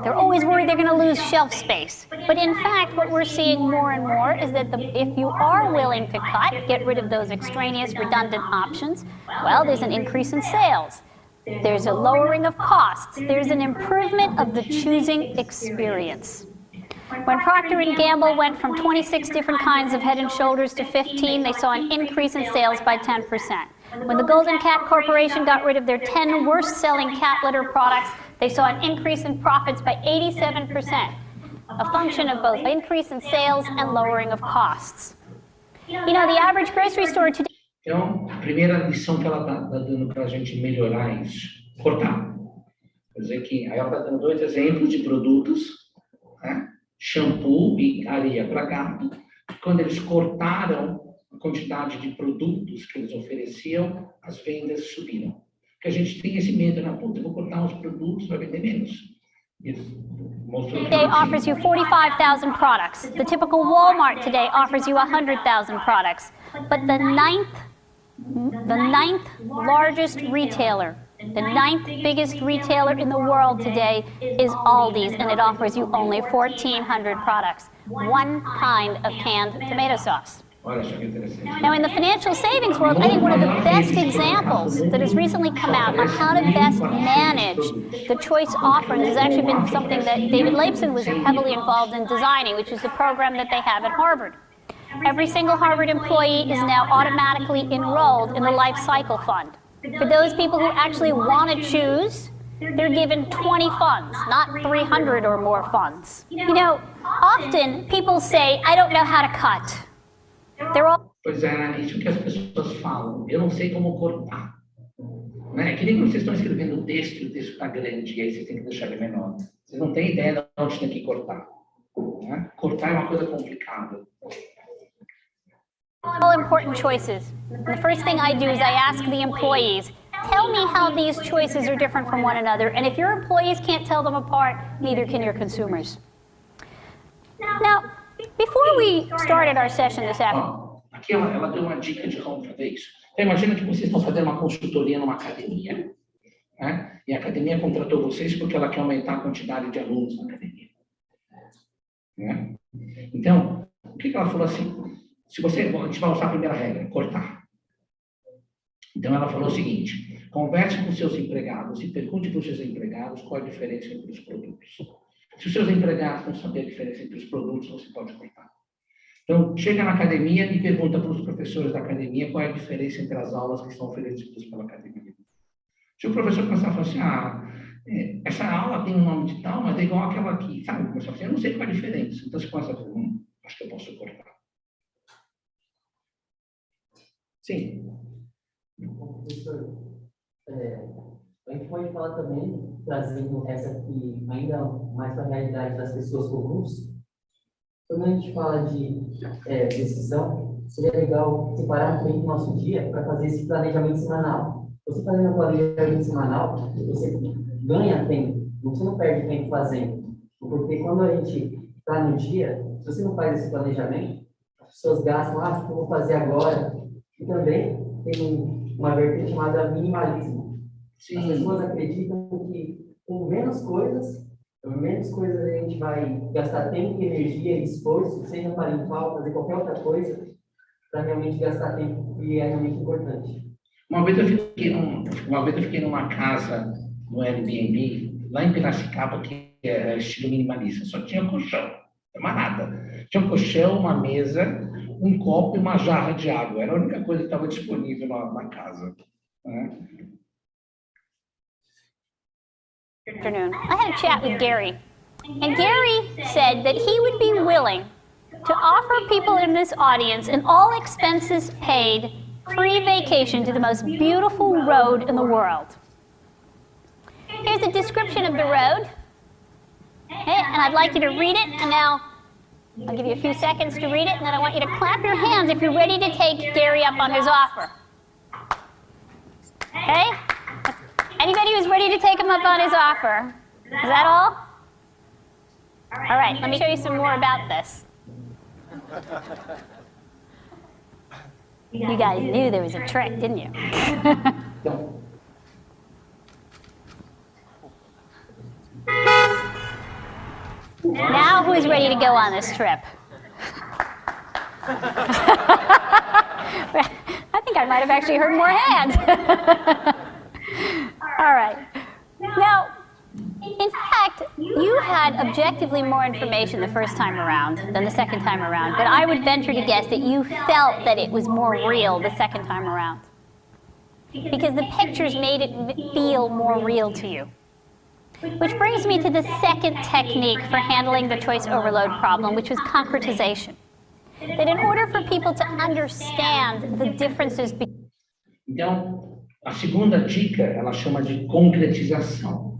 They're always worried they're going to lose shelf space. But in fact, what we're seeing more and more is that if you are willing to cut, get rid of those extraneous, redundant options, well, there's an increase in sales. There's a lowering of costs. There's an improvement of the choosing experience. When Procter & Gamble went from 26 different kinds of Head & Shoulders to 15, they saw an increase in sales by 10%. When the Golden Cat Corporation got rid of their 10 worst-selling cat litter products, they saw an increase in profits by 87%, a function of both increase in sales and lowering of costs. You know, the average grocery store today... Então, a primeira lição que ela está dando para a gente melhorar é isso, cortar. Quer dizer que aí ela está dando 2 exemplos de produtos, né? Shampoo e areia para gato. Quando eles cortaram a quantidade de produtos que eles ofereciam, as vendas subiram. Porque a gente tem esse medo, né? Puta, eu vou cortar uns produtos, vai vender menos. Today offers you 45,000 products. The typical Walmart today offers you 100,000 products. But the ninth largest retailer, the 9th biggest retailer in the world today is Aldi's, and it offers you only 1,400 products, 1 kind of canned tomato sauce. Now, in the financial savings world, I think one of the best examples that has recently come out on how to best manage the choice offerings has actually been something that David Leibson was heavily involved in designing, which is the program that they have at Harvard. Every single Harvard employee is now automatically enrolled in the Life Cycle Fund. For those people who actually want to choose, they're given 20 funds, not 300 or more funds. You know, often people say, I don't know how to cut. Pois é, isso que as pessoas falam. Eu não sei como cortar. Né? É que nem quando vocês estão escrevendo o texto está grande, e aí vocês têm que deixar ele menor. Vocês não têm ideia de onde tem que cortar. Né? Cortar é uma coisa complicada. All important choices. The first thing I do is I ask the employees, tell me how these choices are different from one another, and if your employees can't tell them apart, neither can your consumers. Now, before we started our session this afternoon, aqui ela deu uma dica de como fazer isso. Então, imagina que vocês estão fazendo uma consultoria numa academia, né? E a academia contratou vocês porque ela quer aumentar a quantidade de alunos na academia. Né? Então, o que ela falou assim? A gente vai usar a primeira regra, cortar. Então, ela falou o seguinte, converse com seus empregados e pergunte para os seus empregados qual a diferença entre os produtos. Se os seus empregados não saberem a diferença entre os produtos, você pode cortar. Então, chega na academia e pergunta para os professores da academia qual é a diferença entre as aulas que são oferecidas pela academia. Se o professor passar e falar assim, essa aula tem um nome de tal, mas é igual àquela aqui, sabe? Começar a falar, eu não sei qual é a diferença. Então, você começa a falar, acho que eu posso cortar. Sim. Professor, a gente pode falar também, trazendo essa aqui ainda mais para a realidade das pessoas comuns. Quando a gente fala de decisão, seria legal separar um tempo do nosso dia para fazer esse planejamento semanal. Você fazendo um planejamento semanal, você ganha tempo, você não perde tempo fazendo. Porque quando a gente está no dia, se você não faz esse planejamento, as pessoas gastam, o que eu vou fazer agora? E também tem uma vertente chamada minimalismo. Sim. As pessoas acreditam que com menos coisas a gente vai gastar tempo, energia e esforço, seja para limpar ou fazer qualquer outra coisa, para realmente gastar tempo que é realmente importante. Uma vez eu fiquei numa casa no Airbnb, lá em Piracicaba, que era estilo minimalista, só tinha colchão, não mais nada. Tinha um colchão, uma mesa, um copo e uma jarra de água. Era a única coisa que estava disponível na casa. Né? afternoon, I had a chat with Gary. And Gary said that he would be willing to offer people in this audience an all expenses paid free vacation to the most beautiful road in the world. Here's a description of the road. Okay, and I'd like you to read it, and now I'll give you a few seconds to read it, and then I want you to clap your hands if you're ready to take Gary up on his offer. Okay? Anybody who's ready to take him up on his offer? Is that all? All right, let me show you some more about this. You guys knew there was a trick, didn't you? Now who's ready to go on this trip? I think I might have actually heard more hands. All right. Now, in fact, you had objectively more information the first time around than the second time around, but I would venture to guess that you felt that it was more real the second time around, because the pictures made it feel more real to you. Which brings me to the second technique for handling the choice overload problem, which was concretization. That in order for people to understand the differences between... Então, a segunda dica, ela chama de concretização.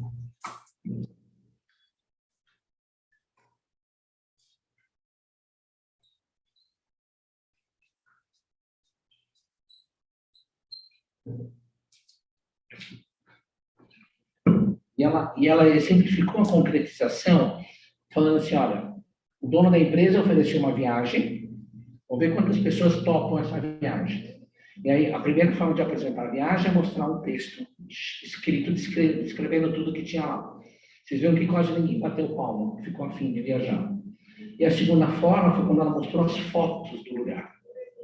E ela exemplificou a concretização falando assim, olha, o dono da empresa ofereceu uma viagem, vamos ver quantas pessoas topam essa viagem. E aí, a primeira forma de apresentar a viagem é mostrar um texto escrito, descrevendo tudo que tinha lá. Vocês viram que quase ninguém bateu palma, ficou a fim de viajar. E a segunda forma foi quando ela mostrou as fotos do lugar,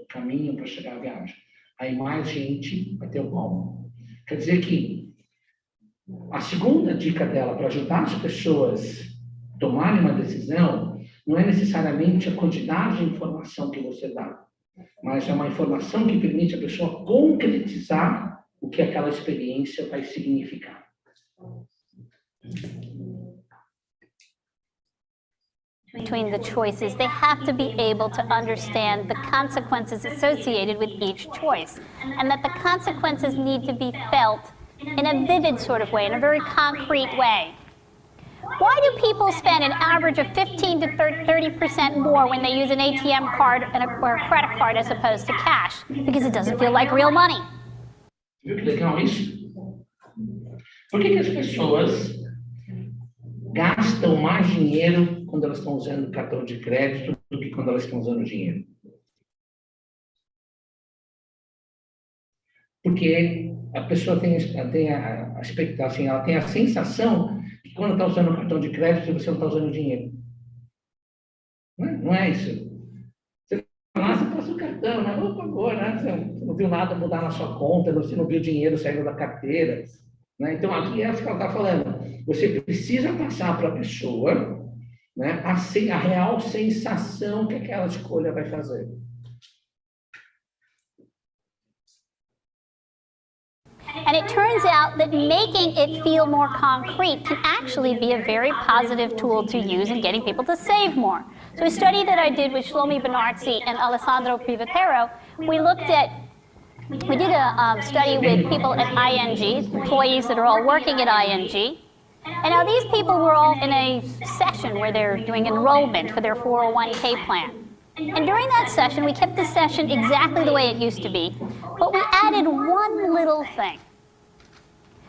o caminho para chegar à viagem. Aí mais gente bateu palma. Quer dizer que a segunda dica dela para ajudar as pessoas a tomarem uma decisão não é necessariamente a quantidade de informação que você dá, mas é uma informação que permite a pessoa concretizar o que aquela experiência vai significar. Between the choices, they have to be able to understand the consequences associated with each choice, and that the consequences need to be felt in a vivid sort of way, in a very concrete way. Why do people spend an average of 15 to 30% more when they use an ATM card or a credit card as opposed to cash? Because it doesn't feel like real money. Viu que legal isso? Por que as pessoas gastam mais dinheiro quando elas estão usando cartão de crédito do que quando elas estão usando dinheiro? Porque a pessoa tem a expectativa, ela tem a sensação que quando está usando o cartão de crédito, você não está usando dinheiro. Não é isso. Você passa o cartão, né? Não pagou, né? Você não viu nada mudar na sua conta, você não viu dinheiro saindo da carteira. Né? Então, aqui é isso que ela está falando. Você precisa passar para a pessoa, né, a real sensação que aquela escolha vai fazer. And it turns out that making it feel more concrete can actually be a very positive tool to use in getting people to save more. So a study that I did with Shlomi Benartzi and Alessandro Privatero, we did a study with people at ING, employees that are all working at ING. And now these people were all in a session where they're doing enrollment for their 401k plan. And during that session, we kept the session exactly the way it used to be, but we added one little thing.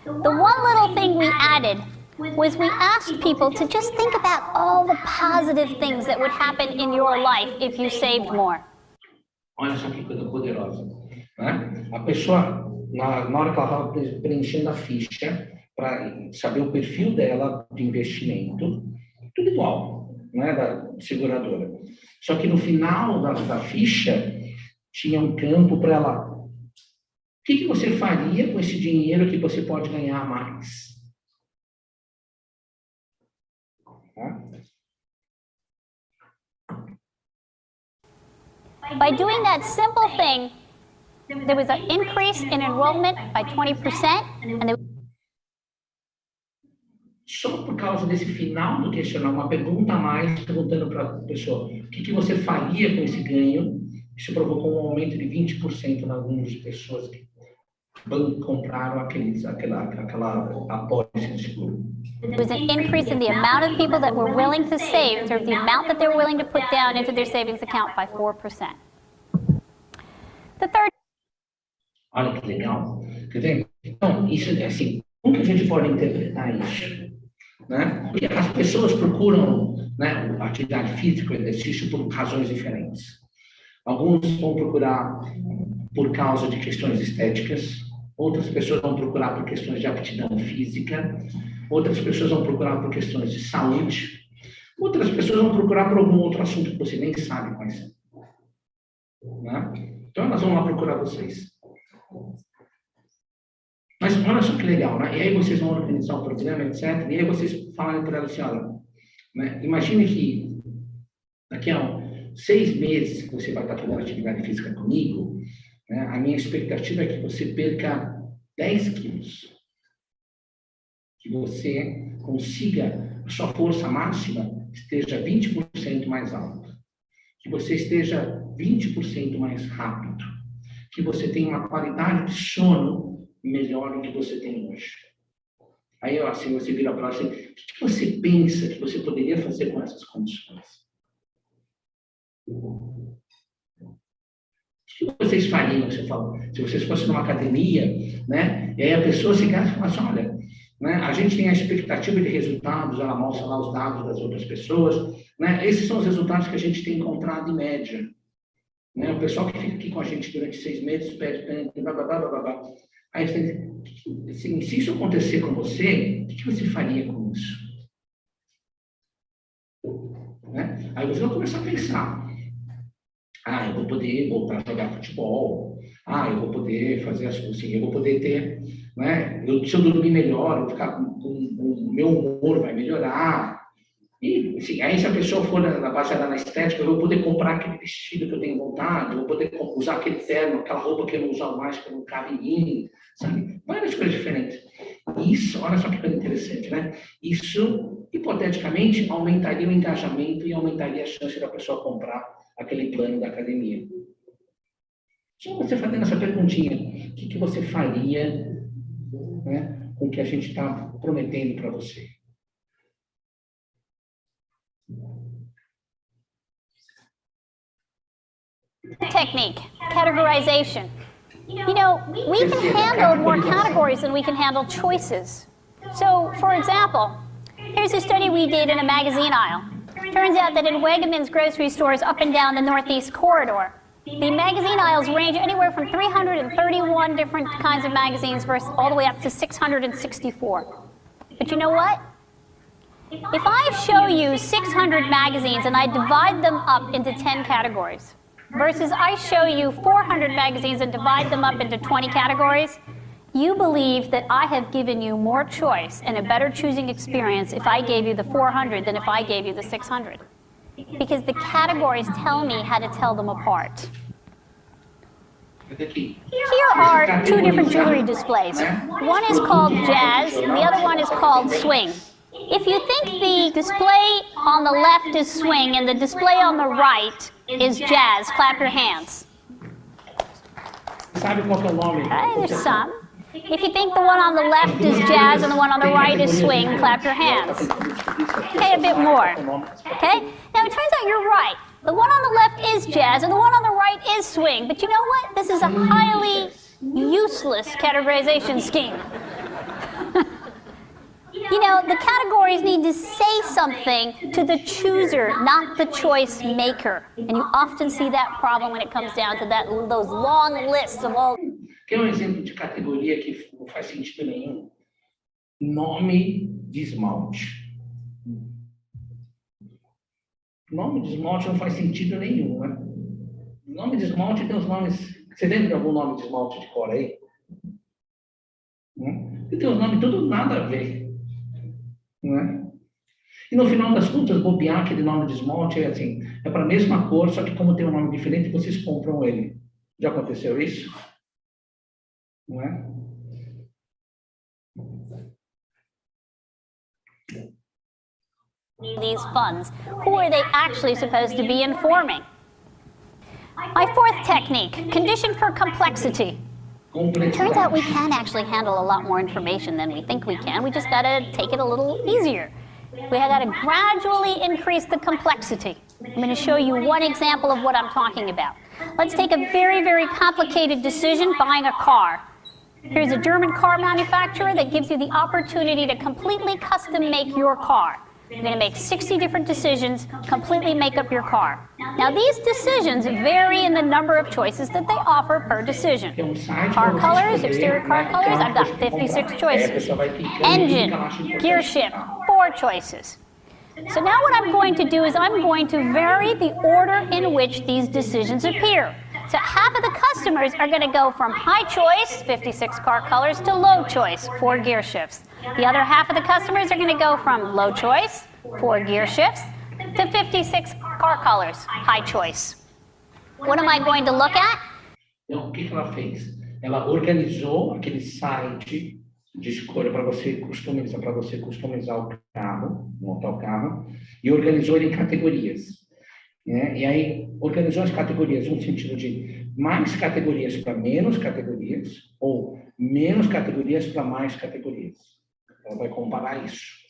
The one little thing we added was we asked people to just think about all the positive things that would happen in your life if you saved more. Olha só que coisa poderosa. Né? A pessoa, na hora que ela estava preenchendo a ficha, para saber o perfil dela de investimento, tudo igual, né, da seguradora. Só que no final da ficha, tinha um campo para ela. O que você faria com esse dinheiro que você pode ganhar mais? Tá? By doing that simple thing, there was an increase in enrollment by 20%, and there só por causa desse final do questionário, uma pergunta a mais, perguntando para a pessoa o que você faria com esse ganho, isso provocou um aumento de 20% na número de pessoas que compraram aquela apólice de seguro. There was an increase in the amount of people that were willing to save, or the amount that they were willing to put down into their savings account by 4%. The third. Olha que legal. Quer ver? Então, isso é assim, como que a gente pode interpretar isso? Né? Porque as pessoas procuram, né, atividade física, exercício, por razões diferentes. Alguns vão procurar por causa de questões estéticas, outras pessoas vão procurar por questões de aptidão física, outras pessoas vão procurar por questões de saúde, outras pessoas vão procurar por algum outro assunto que você nem sabe quais são. Né? Então, elas vão lá procurar vocês. Mas olha só que legal, né? E aí vocês vão organizar o programa, etc. E aí vocês falam para elas assim, olha, né? Imagine que daqui a 6 meses que você vai estar fazendo atividade física comigo, né? A minha expectativa é que você perca 10 quilos. Que você consiga, a sua força máxima esteja 20% mais alta. Que você esteja 20% mais rápido. Que você tenha uma qualidade de sono melhor do que você tem hoje. Aí, assim, você vira para ela assim, o que você pensa que você poderia fazer com essas condições? O que vocês fariam, você fala, se vocês fossem numa academia, né? E aí a pessoa se gasta e fala assim, olha, né, a gente tem a expectativa de resultados, ela mostra lá os dados das outras pessoas, né? Esses são os resultados que a gente tem encontrado em média. Né? O pessoal que fica aqui com a gente durante 6 meses, pede, blá, blá, blá, blá, blá. Aí você assim, se isso acontecer com você, o que você faria com isso? Né? Aí você vai começar a pensar. Ah, eu vou poder voltar a jogar futebol. Ah, eu vou poder fazer as coisas assim, eu vou poder ter, né? Se eu dormir melhor, eu vou ficar o meu humor vai melhorar. E, assim, aí se a pessoa for baseada na estética, eu vou poder comprar aquele vestido que eu tenho vontade, eu vou poder usar aquele terno, aquela roupa que eu não uso mais, que não cabe em mim, sabe? Várias coisas diferentes. Isso, olha só que coisa interessante, né? Isso, hipoteticamente, aumentaria o engajamento e aumentaria a chance da pessoa comprar aquele plano da academia. Só você fazendo essa perguntinha, o que você faria, né, com o que a gente está prometendo para você? Technique, categorization. You know, we can handle more categories than we can handle choices. So, for example, here's a study we did in a magazine aisle. Turns out that in Wegmans grocery stores up and down the Northeast corridor, the magazine aisles range anywhere from 331 different kinds of magazines versus all the way up to 664. But you know what? If I show you 600 magazines and I divide them up into 10 categories, versus I show you 400 magazines and divide them up into 20 categories, you believe that I have given you more choice and a better choosing experience if I gave you the 400 than if I gave you the 600. Because the categories tell me how to tell them apart. Here are 2 different jewelry displays. One is called jazz, and the other one is called swing. If you think the display on the left is swing and the display on the right is jazz, clap your hands. Sabe qual que é o nome? Okay, there's some. If you think the one on the left is jazz and the one on the right is swing, clap your hands. Okay, a bit more. Okay? Now it turns out you're right. The one on the left is jazz and the one on the right is swing. But you know what? This is a highly useless categorization scheme. You know, the categories need to say something to the chooser, not the choice maker. And you often see that problem when it comes down to those long lists of all. Quer um exemplo de categoria que não faz sentido nenhum? Nome de esmalte. Nome de esmalte não faz sentido nenhum, né? Nome de esmalte tem os nomes... Você lembra de algum nome de esmalte de cor aí? E tem os nomes tudo nada a ver. Não é? E no final das contas, bobear aquele nome de esmalte é assim, é para a mesma cor, só que como tem um nome diferente, vocês compram ele. Já aconteceu isso? Não é? these funds? Who are they actually supposed to be informing? My fourth technique, condition for complexity. It turns out we can actually handle a lot more information than we think we can. We just got to take it a little easier. We got to gradually increase the complexity. I'm going to show you one example of what I'm talking about. Let's take a very, very complicated decision, buying a car. Here's a German car manufacturer that gives you the opportunity to completely custom make your car. You're going to make 60 different decisions, completely make up your car. Now, these decisions vary in the number of choices that they offer per decision. Car colors, exterior car colors, I've got 56 choices. Engine, gear shift, 4 choices. So now what I'm going to do is I'm going to vary the order in which these decisions appear. So half of the customers are going to go from high choice, 56 car colors, to low choice, 4 gear shifts. The other half of the customers are going to go from low choice, 4 gear shifts, to 56 car colors, high choice. What am I going to look at? Então, o que ela fez? Ela organizou aquele site de escolha para você customizar o carro, montar o carro, e organizou ele em categorias. Né? E aí organizou as categorias no sentido de mais categorias para menos categorias ou menos categorias para mais categorias. Ela vai comparar isso.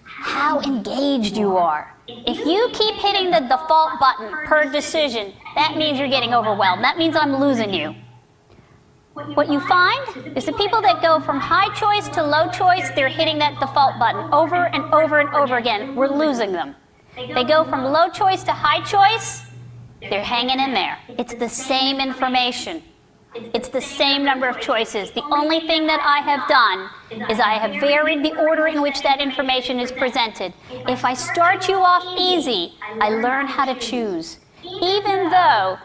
How engaged you are. If you keep hitting the default button per decision, that means you're getting overwhelmed. That means I'm losing you. What you find is the people that go from high choice to low choice, they're hitting that default button over and over and over again. We're losing them. They go from low choice to high choice, they're hanging in there. It's the same information. It's the same number of choices. The only thing that I have done is I have varied the order in which that information is presented. If I start you off easy, I learn how to choose. Even though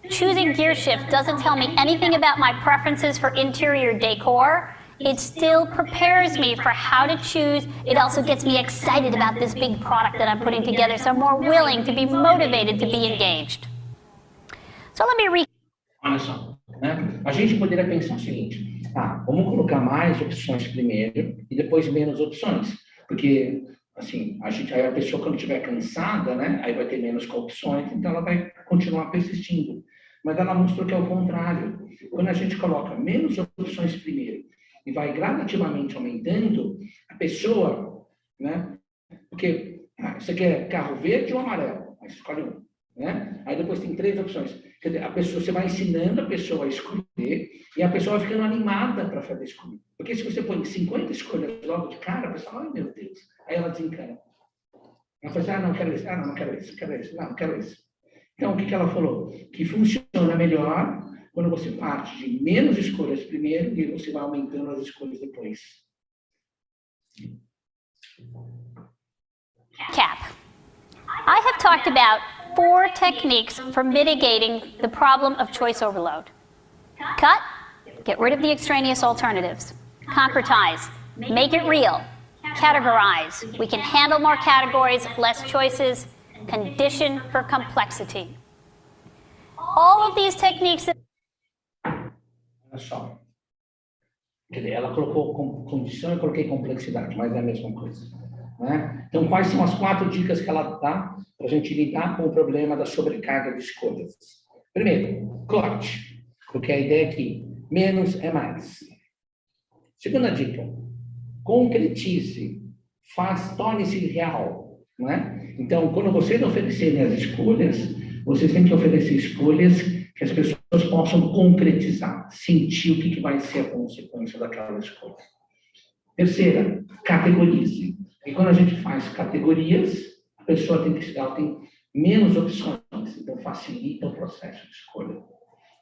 choosing gear shift doesn't tell me anything about my preferences for interior decor, it still prepares me for how to choose. It also gets me excited about this big product that I'm putting together, so I'm more willing to be motivated to be engaged. So let me Olha só, né? A gente poderia pensar o seguinte: vamos colocar mais opções primeiro e depois menos opções, porque assim, aí a pessoa quando estiver cansada, né, aí vai ter menos opções, então ela vai continuar persistindo. Mas ela mostrou que é o contrário. Quando a gente coloca menos opções primeiro e vai gradativamente aumentando, a pessoa, né? Porque você quer carro verde ou amarelo? Aí você escolhe um, né? Aí depois tem 3 opções. Quer dizer, você vai ensinando a pessoa a escolher e a pessoa vai ficando animada para fazer escolha. Porque se você põe 50 escolhas logo de cara, a pessoa, ai meu Deus, aí ela desencana. Ela fala assim, não quero esse, não quero esse, quero esse, não quero esse. Então, o que ela falou? Que funciona melhor quando você parte de menos escolhas primeiro e você vai aumentando as escolhas depois. Cap. I have talked about 4 techniques for mitigating the problem of choice overload. Cut, get rid of the extraneous alternatives. Concretize, make it real. Categorize, we can handle more categories, less choices. Condition for complexity. All of these techniques. Olha só. Quer dizer, ela colocou condição e eu coloquei complexidade, mas é a mesma coisa. Né? Então, quais são as 4 dicas que ela dá para a gente lidar com o problema da sobrecarga de escolhas? Primeiro, corte, porque a ideia é que menos é mais. Segunda dica, concretize, torne-se real. Não é? Então, quando vocês oferecerem as escolhas, vocês têm que oferecer escolhas que as pessoas possam concretizar, sentir o que vai ser a consequência daquela escolha. Terceira, categorize. E quando a gente faz categorias, a pessoa ela tem menos opções, então facilita o processo de escolha.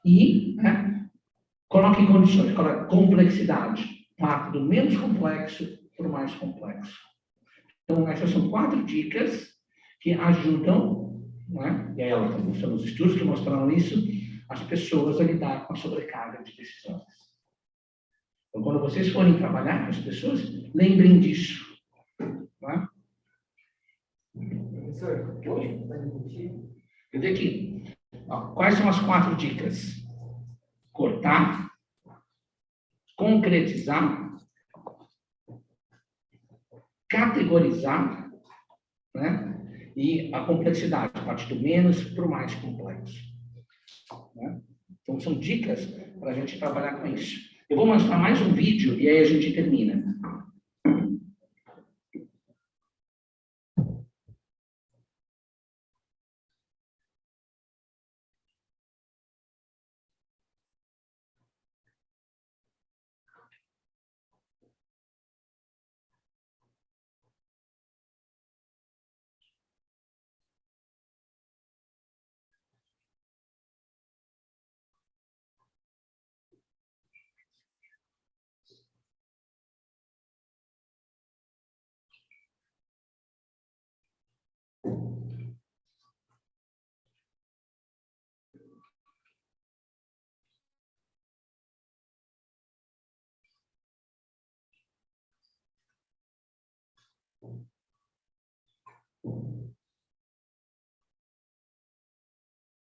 E coloque em condições, coloque complexidade, parte do menos complexo para o mais complexo. Então, essas são 4 dicas que ajudam, né? E aí ela está mostrando os estudos que mostraram isso, as pessoas a lidar com a sobrecarga de decisões. Então, quando vocês forem trabalhar com as pessoas, lembrem disso. Tá? Professor, vai repetir? Quer dizer aqui, quais são as 4 dicas? Cortar, concretizar, categorizar, né? E a complexidade, a partir do menos para o mais complexo. Né? Então, são dicas para a gente trabalhar com isso. Eu vou mostrar mais um vídeo e aí a gente termina.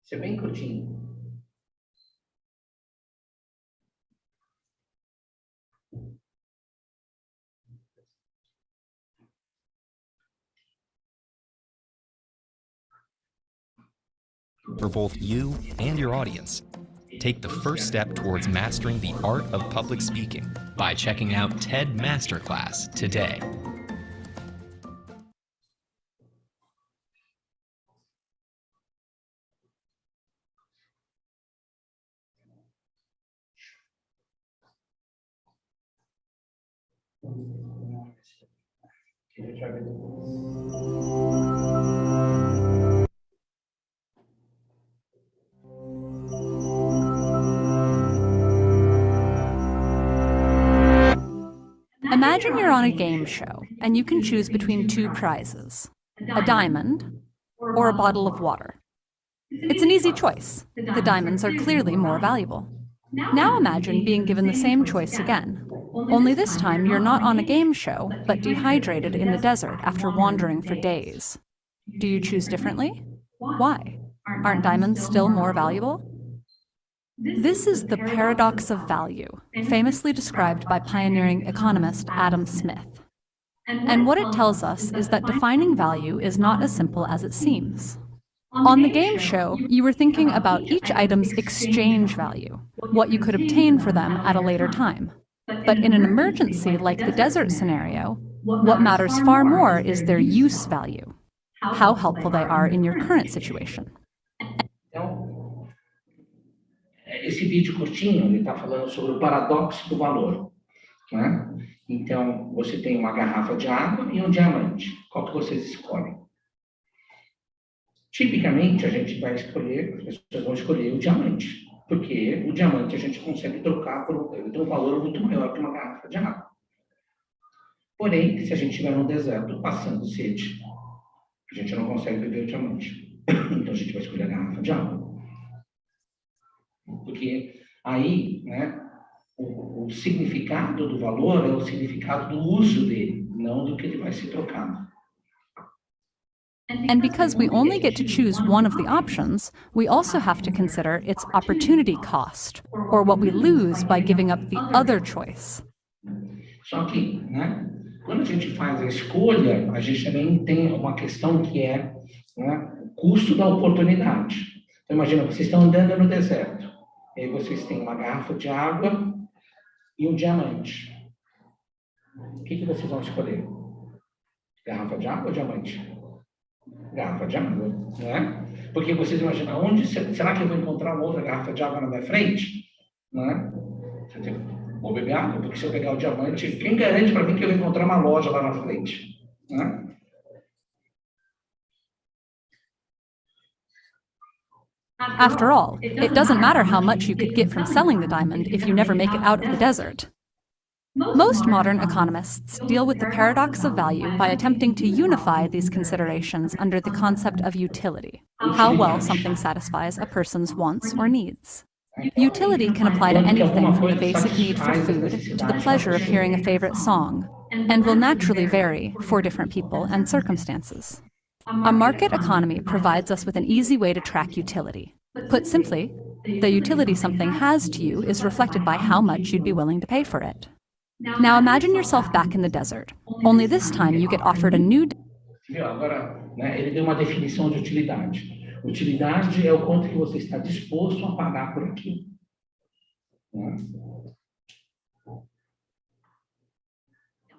Isso é bem curtinho. For both you and your audience. Take the first step towards mastering the art of public speaking by checking out TED Masterclass today. Que a gente vai ver depois. Imagine you're on a game show and you can choose between two prizes, a diamond or a bottle of water. It's an easy choice. The diamonds are clearly more valuable. Now imagine being given the same choice again, only this time you're not on a game show, but dehydrated in the desert after wandering for days. Do you choose differently? Why? Aren't diamonds still more valuable? This is the paradox of value, famously described by pioneering economist Adam Smith. And what it tells us is that defining value is not as simple as it seems. On the game show, you were thinking about each item's exchange value, what you could obtain for them at a later time. But in an emergency like the desert scenario, what matters far more is their use value, how helpful they are in your current situation. Então, esse vídeo curtinho, ele está falando sobre o paradoxo do valor. Né? Então, você tem uma garrafa de água e um diamante. Qual que vocês escolhem? Tipicamente, a gente vai escolher, as pessoas vão escolher o diamante, porque o diamante a gente consegue trocar por um valor muito maior que uma garrafa de água. Porém, se a gente estiver no deserto passando sede, a gente não consegue beber o diamante. Então, a gente vai escolher a garrafa de água. Porque aí, né, o significado do valor é o significado do uso dele, não do que ele vai ser trocado. And because we only get to choose one of the options, we also have to consider its opportunity cost, or what we lose by giving up the other choice. Só que, né, quando a gente faz a escolha, a gente também tem uma questão que é, né, o custo da oportunidade. Então, imagina, vocês estão andando no deserto, e aí vocês têm uma garrafa de água e um diamante. O que vocês vão escolher? Garrafa de água ou diamante? Garrafa de água, né? Porque vocês imaginam, onde será que eu vou encontrar uma outra garrafa de água na minha frente? Né? Vou beber água, porque se eu pegar o diamante, quem garante para mim que eu vou encontrar uma loja lá na frente? Né? After all, it doesn't matter how much you could get from selling the diamond if you never make it out of the desert. Most modern economists deal with the paradox of value by attempting to unify these considerations under the concept of utility, how well something satisfies a person's wants or needs. Utility can apply to anything from the basic need for food to the pleasure of hearing a favorite song, and will naturally vary for different people and circumstances. A market economy provides us with an easy way to track utility. Put simply, the utility something has to you is reflected by how much you'd be willing to pay for it. Now imagine yourself back in the desert, Only this time you get offered a new Viu? Agora, né, ele deu uma definição de utilidade. Utilidade é o quanto que você está disposto a pagar por aquilo. Né?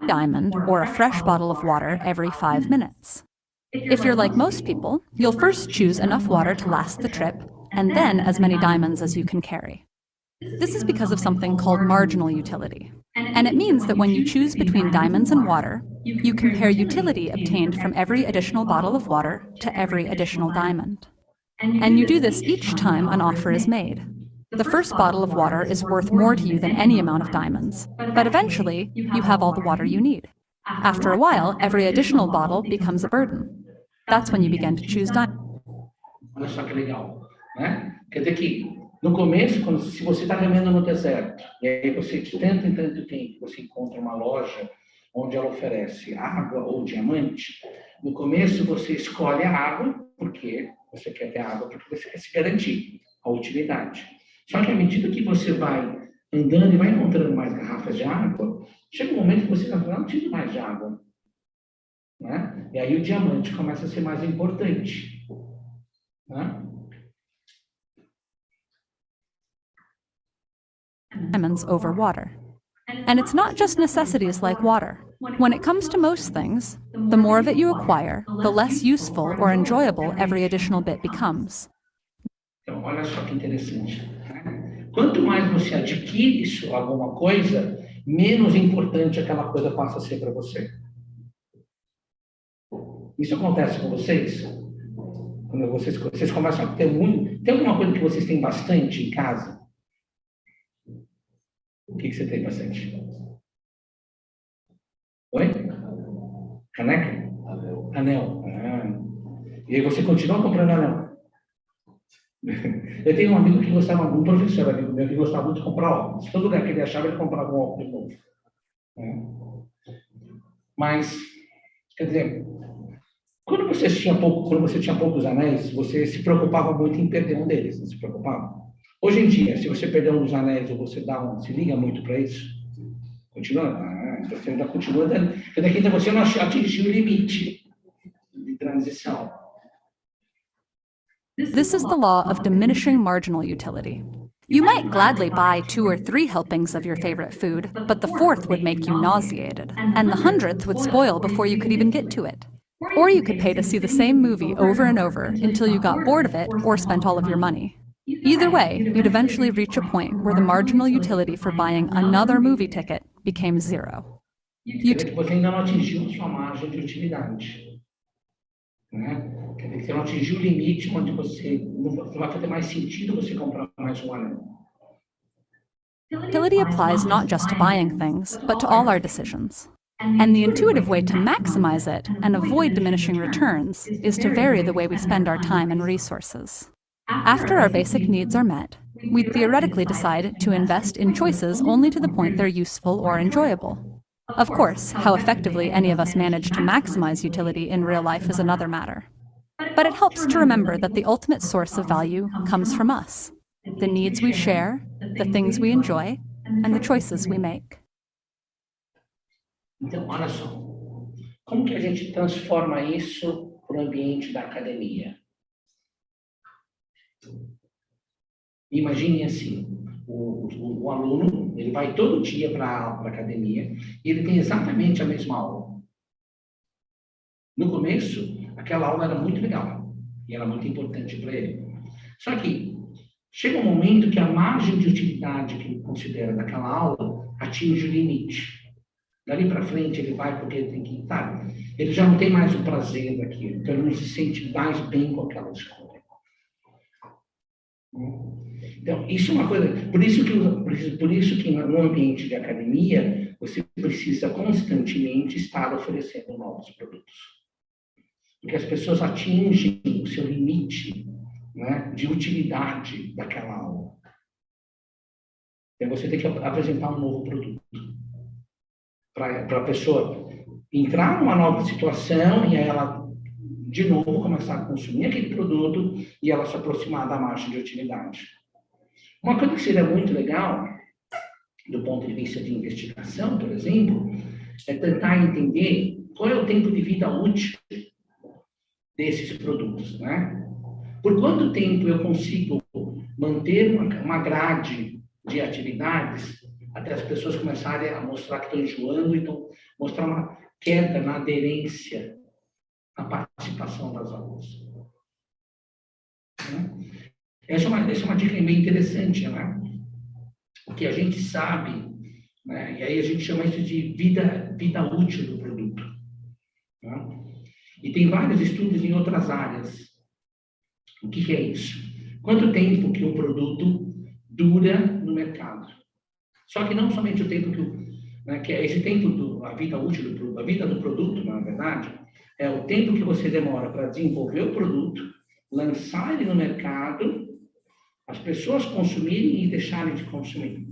diamond or a fresh bottle of water every 5 minutes. If you're like most people, you'll first choose enough water to last the trip, and then as many diamonds as you can carry. This is because of something called marginal utility. And it means that when you choose between diamonds and water, you compare utility obtained from every additional bottle of water to every additional diamond. And you do this each time an offer is made. The first bottle of water is worth more to you than any amount of diamonds, but eventually, you have all the water you need. After a while, every additional bottle becomes a burden. That's when you begin to choose diamonds. Olha só que legal, né? Quer dizer que, no começo, se você está caminhando no deserto, e aí você, de tanto em tanto tempo, você encontra uma loja onde ela oferece água ou diamante, no começo você escolhe a água, porque você quer ter água, porque você quer se garantir a utilidade. Só que à medida que você vai andando e vai encontrando mais garrafas de água, chega um momento que você não precisa mais de água. Né? E aí o diamante começa a ser mais importante. Né? Diamonds over water. And it's not just necessities like water. When it comes to most things, the more of it you acquire, the less useful or enjoyable every additional bit becomes. Então, olha só que interessante. Né? Quanto mais você adquire alguma coisa, menos importante aquela coisa passa a ser para você. Isso acontece com vocês? Quando vocês começam a ter muito... Tem alguma coisa que vocês têm bastante em casa? O que você tem bastante? Oi? Caneca? Anel. E aí você continua comprando anel. Eu tenho um amigo que gostava, um professor amigo meu, que gostava muito de comprar óculos. Todo lugar que ele achava, ele comprava um óculos novo. Mas, quer dizer, quando você tinha poucos anéis, você se preocupava muito em perder um deles, não se preocupava? Hoje em dia, se você perder um dos anéis ou você se liga muito para isso, continua? Você ainda continua dando. Porque daqui ainda você não atingiu o limite de transição. This is the law of diminishing marginal utility. You might gladly buy 2 or 3 helpings of your favorite food, but the 4th would make you nauseated, and the 100th would spoil before you could even get to it. Or you could pay to see the same movie over and over until you got bored of it or spent all of your money. Either way, you'd eventually reach a point where the marginal utility for buying another movie ticket became zero. Você ainda não atingiu sua margem de utilidade. Né? Quer dizer, você não atingiu o limite onde não vai fazer mais sentido você comprar mais um anel. Utility applies not just to buying things, but to all our decisions. And the intuitive way to maximize it and avoid diminishing returns is to vary the way we spend our time and resources. After our basic needs are met, we theoretically decide to invest in choices only to the point they're useful or enjoyable. Of course, how effectively any of us manage to maximize utility in real life is another matter. But it helps to remember that the ultimate source of value comes from us, the needs we share, the things we enjoy, and the choices we make. Então, olha só, como que a gente transforma isso para o ambiente da academia? Imagine assim, o aluno, ele vai todo dia para a academia e ele tem exatamente a mesma aula. No começo, aquela aula era muito legal e era muito importante para ele. Só que chega um momento que a margem de utilidade que ele considera daquela aula atinge o limite. Dali para frente ele vai porque ele tem que estar. Ele já não tem mais o prazer daquilo, então ele não se sente mais bem com aquela escolha. Então, isso é uma coisa. Por isso que no ambiente de academia você precisa constantemente estar oferecendo novos produtos. Porque as pessoas atingem o seu limite, né, de utilidade daquela aula. Então você tem que apresentar um novo produto para a pessoa entrar numa nova situação e aí ela de novo começar a consumir aquele produto e ela se aproximar da margem de utilidade. Uma coisa que seria muito legal, do ponto de vista de investigação, por exemplo, é tentar entender qual é o tempo de vida útil desses produtos, né? Por quanto tempo eu consigo manter uma grade de atividades até as pessoas começarem a mostrar que estão enjoando, então mostrar uma queda na aderência, na participação das aulas. Né? Essa é uma dica bem interessante, né? O que a gente sabe, né? E aí a gente chama isso de vida útil do produto. Né? E tem vários estudos em outras áreas. O que é isso? Quanto tempo que um produto dura no mercado? Só que não somente o tempo que é esse tempo a vida útil do produto, a vida do produto, na verdade, é o tempo que você demora para desenvolver o produto, lançar ele no mercado, as pessoas consumirem e deixarem de consumir.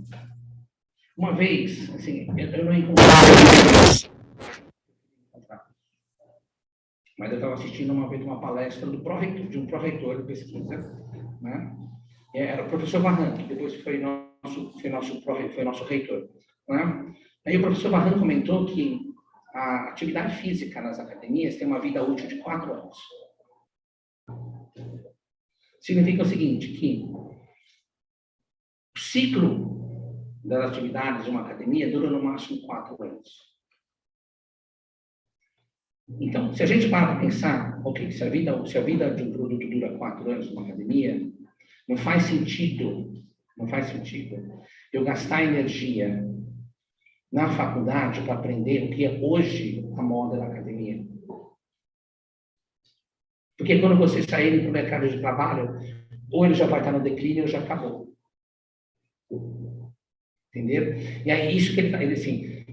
Uma vez, assim, eu não encontrei, mas eu estava assistindo uma vez uma palestra de um pró-reitor de pesquisa, né? Era o professor Varran, que depois foi nosso reitor. Né? Aí o professor Varran comentou que a atividade física nas academias tem uma vida útil de 4 anos. Significa o seguinte, que o ciclo das atividades de uma academia dura no máximo 4 anos. Então, se a gente para pensar, ok, se a vida de um produto dura 4 anos numa academia, não faz sentido eu gastar energia na faculdade para aprender o que é hoje a moda da academia. Porque quando vocês saírem para o mercado de trabalho, ou ele já vai estar no declínio ou já acabou. Entendeu? E aí isso que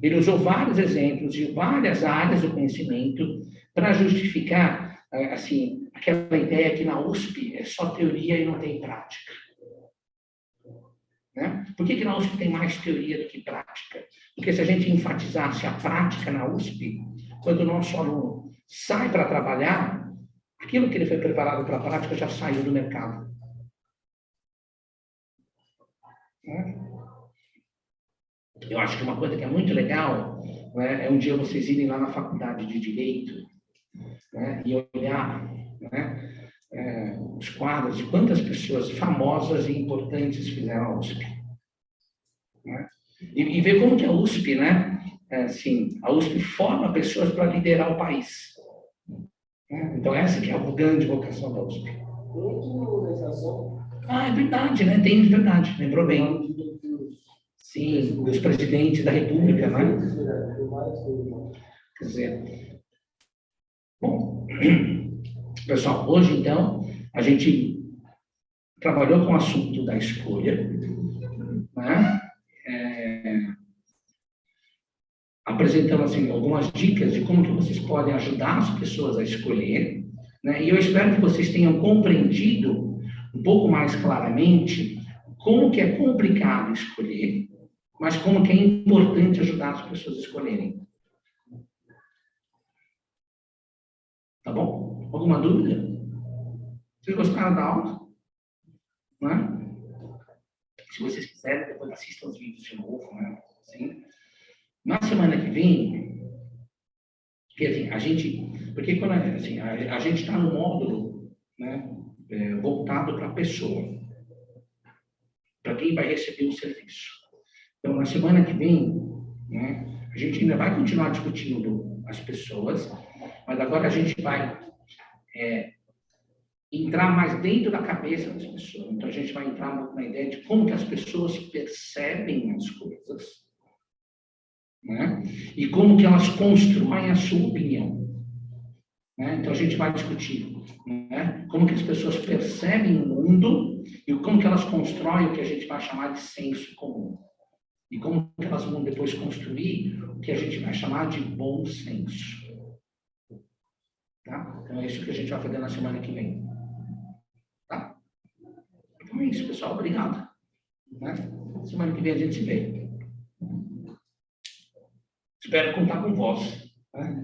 ele usou vários exemplos de várias áreas do conhecimento para justificar, assim, aquela ideia que na USP é só teoria e não tem prática. Né? Por que na USP tem mais teoria do que prática? Porque se a gente enfatizasse a prática na USP, quando o nosso aluno sai para trabalhar, aquilo que ele foi preparado para a prática já saiu do mercado. Né? Eu acho que uma coisa que é muito legal, né, é um dia vocês irem lá na faculdade de Direito, né, e olhar, né, os quadros de quantas pessoas famosas e importantes fizeram a USP. Né? E ver como que a USP, né, assim, a USP forma pessoas para liderar o país. Né? Então essa que é a grande vocação da USP. Ah, é verdade, né? Tem de verdade, lembrou bem. Sim, dos presidentes da República, né? Quer dizer, bom, pessoal, hoje então a gente trabalhou com o assunto da escolha, né? Apresentamos assim algumas dicas de como que vocês podem ajudar as pessoas a escolher, né? E eu espero que vocês tenham compreendido um pouco mais claramente como que é complicado escolher, mas como que é importante ajudar as pessoas a escolherem. Tá bom? Alguma dúvida? Vocês gostaram da aula? Né? Se vocês quiserem, depois assistam os vídeos de novo, né? Assim. Na semana que vem, porque assim, porque quando assim, a gente está no módulo, né, voltado para a pessoa, para quem vai receber o serviço. Então, na semana que vem, né, a gente ainda vai continuar discutindo as pessoas, mas agora a gente vai entrar mais dentro da cabeça das pessoas. Então, a gente vai entrar na ideia de como que as pessoas percebem as coisas, né? E como que elas constroem a sua opinião. Né? Então, a gente vai discutir, né, como que as pessoas percebem o mundo e como que elas constroem o que a gente vai chamar de senso comum. E como que elas vão depois construir o que a gente vai chamar de bom senso. Tá? Então, é isso que a gente vai fazer na semana que vem. Tá? Então, é isso, pessoal. Obrigado. Né? Semana que vem a gente se vê. Espero contar com vós. Né?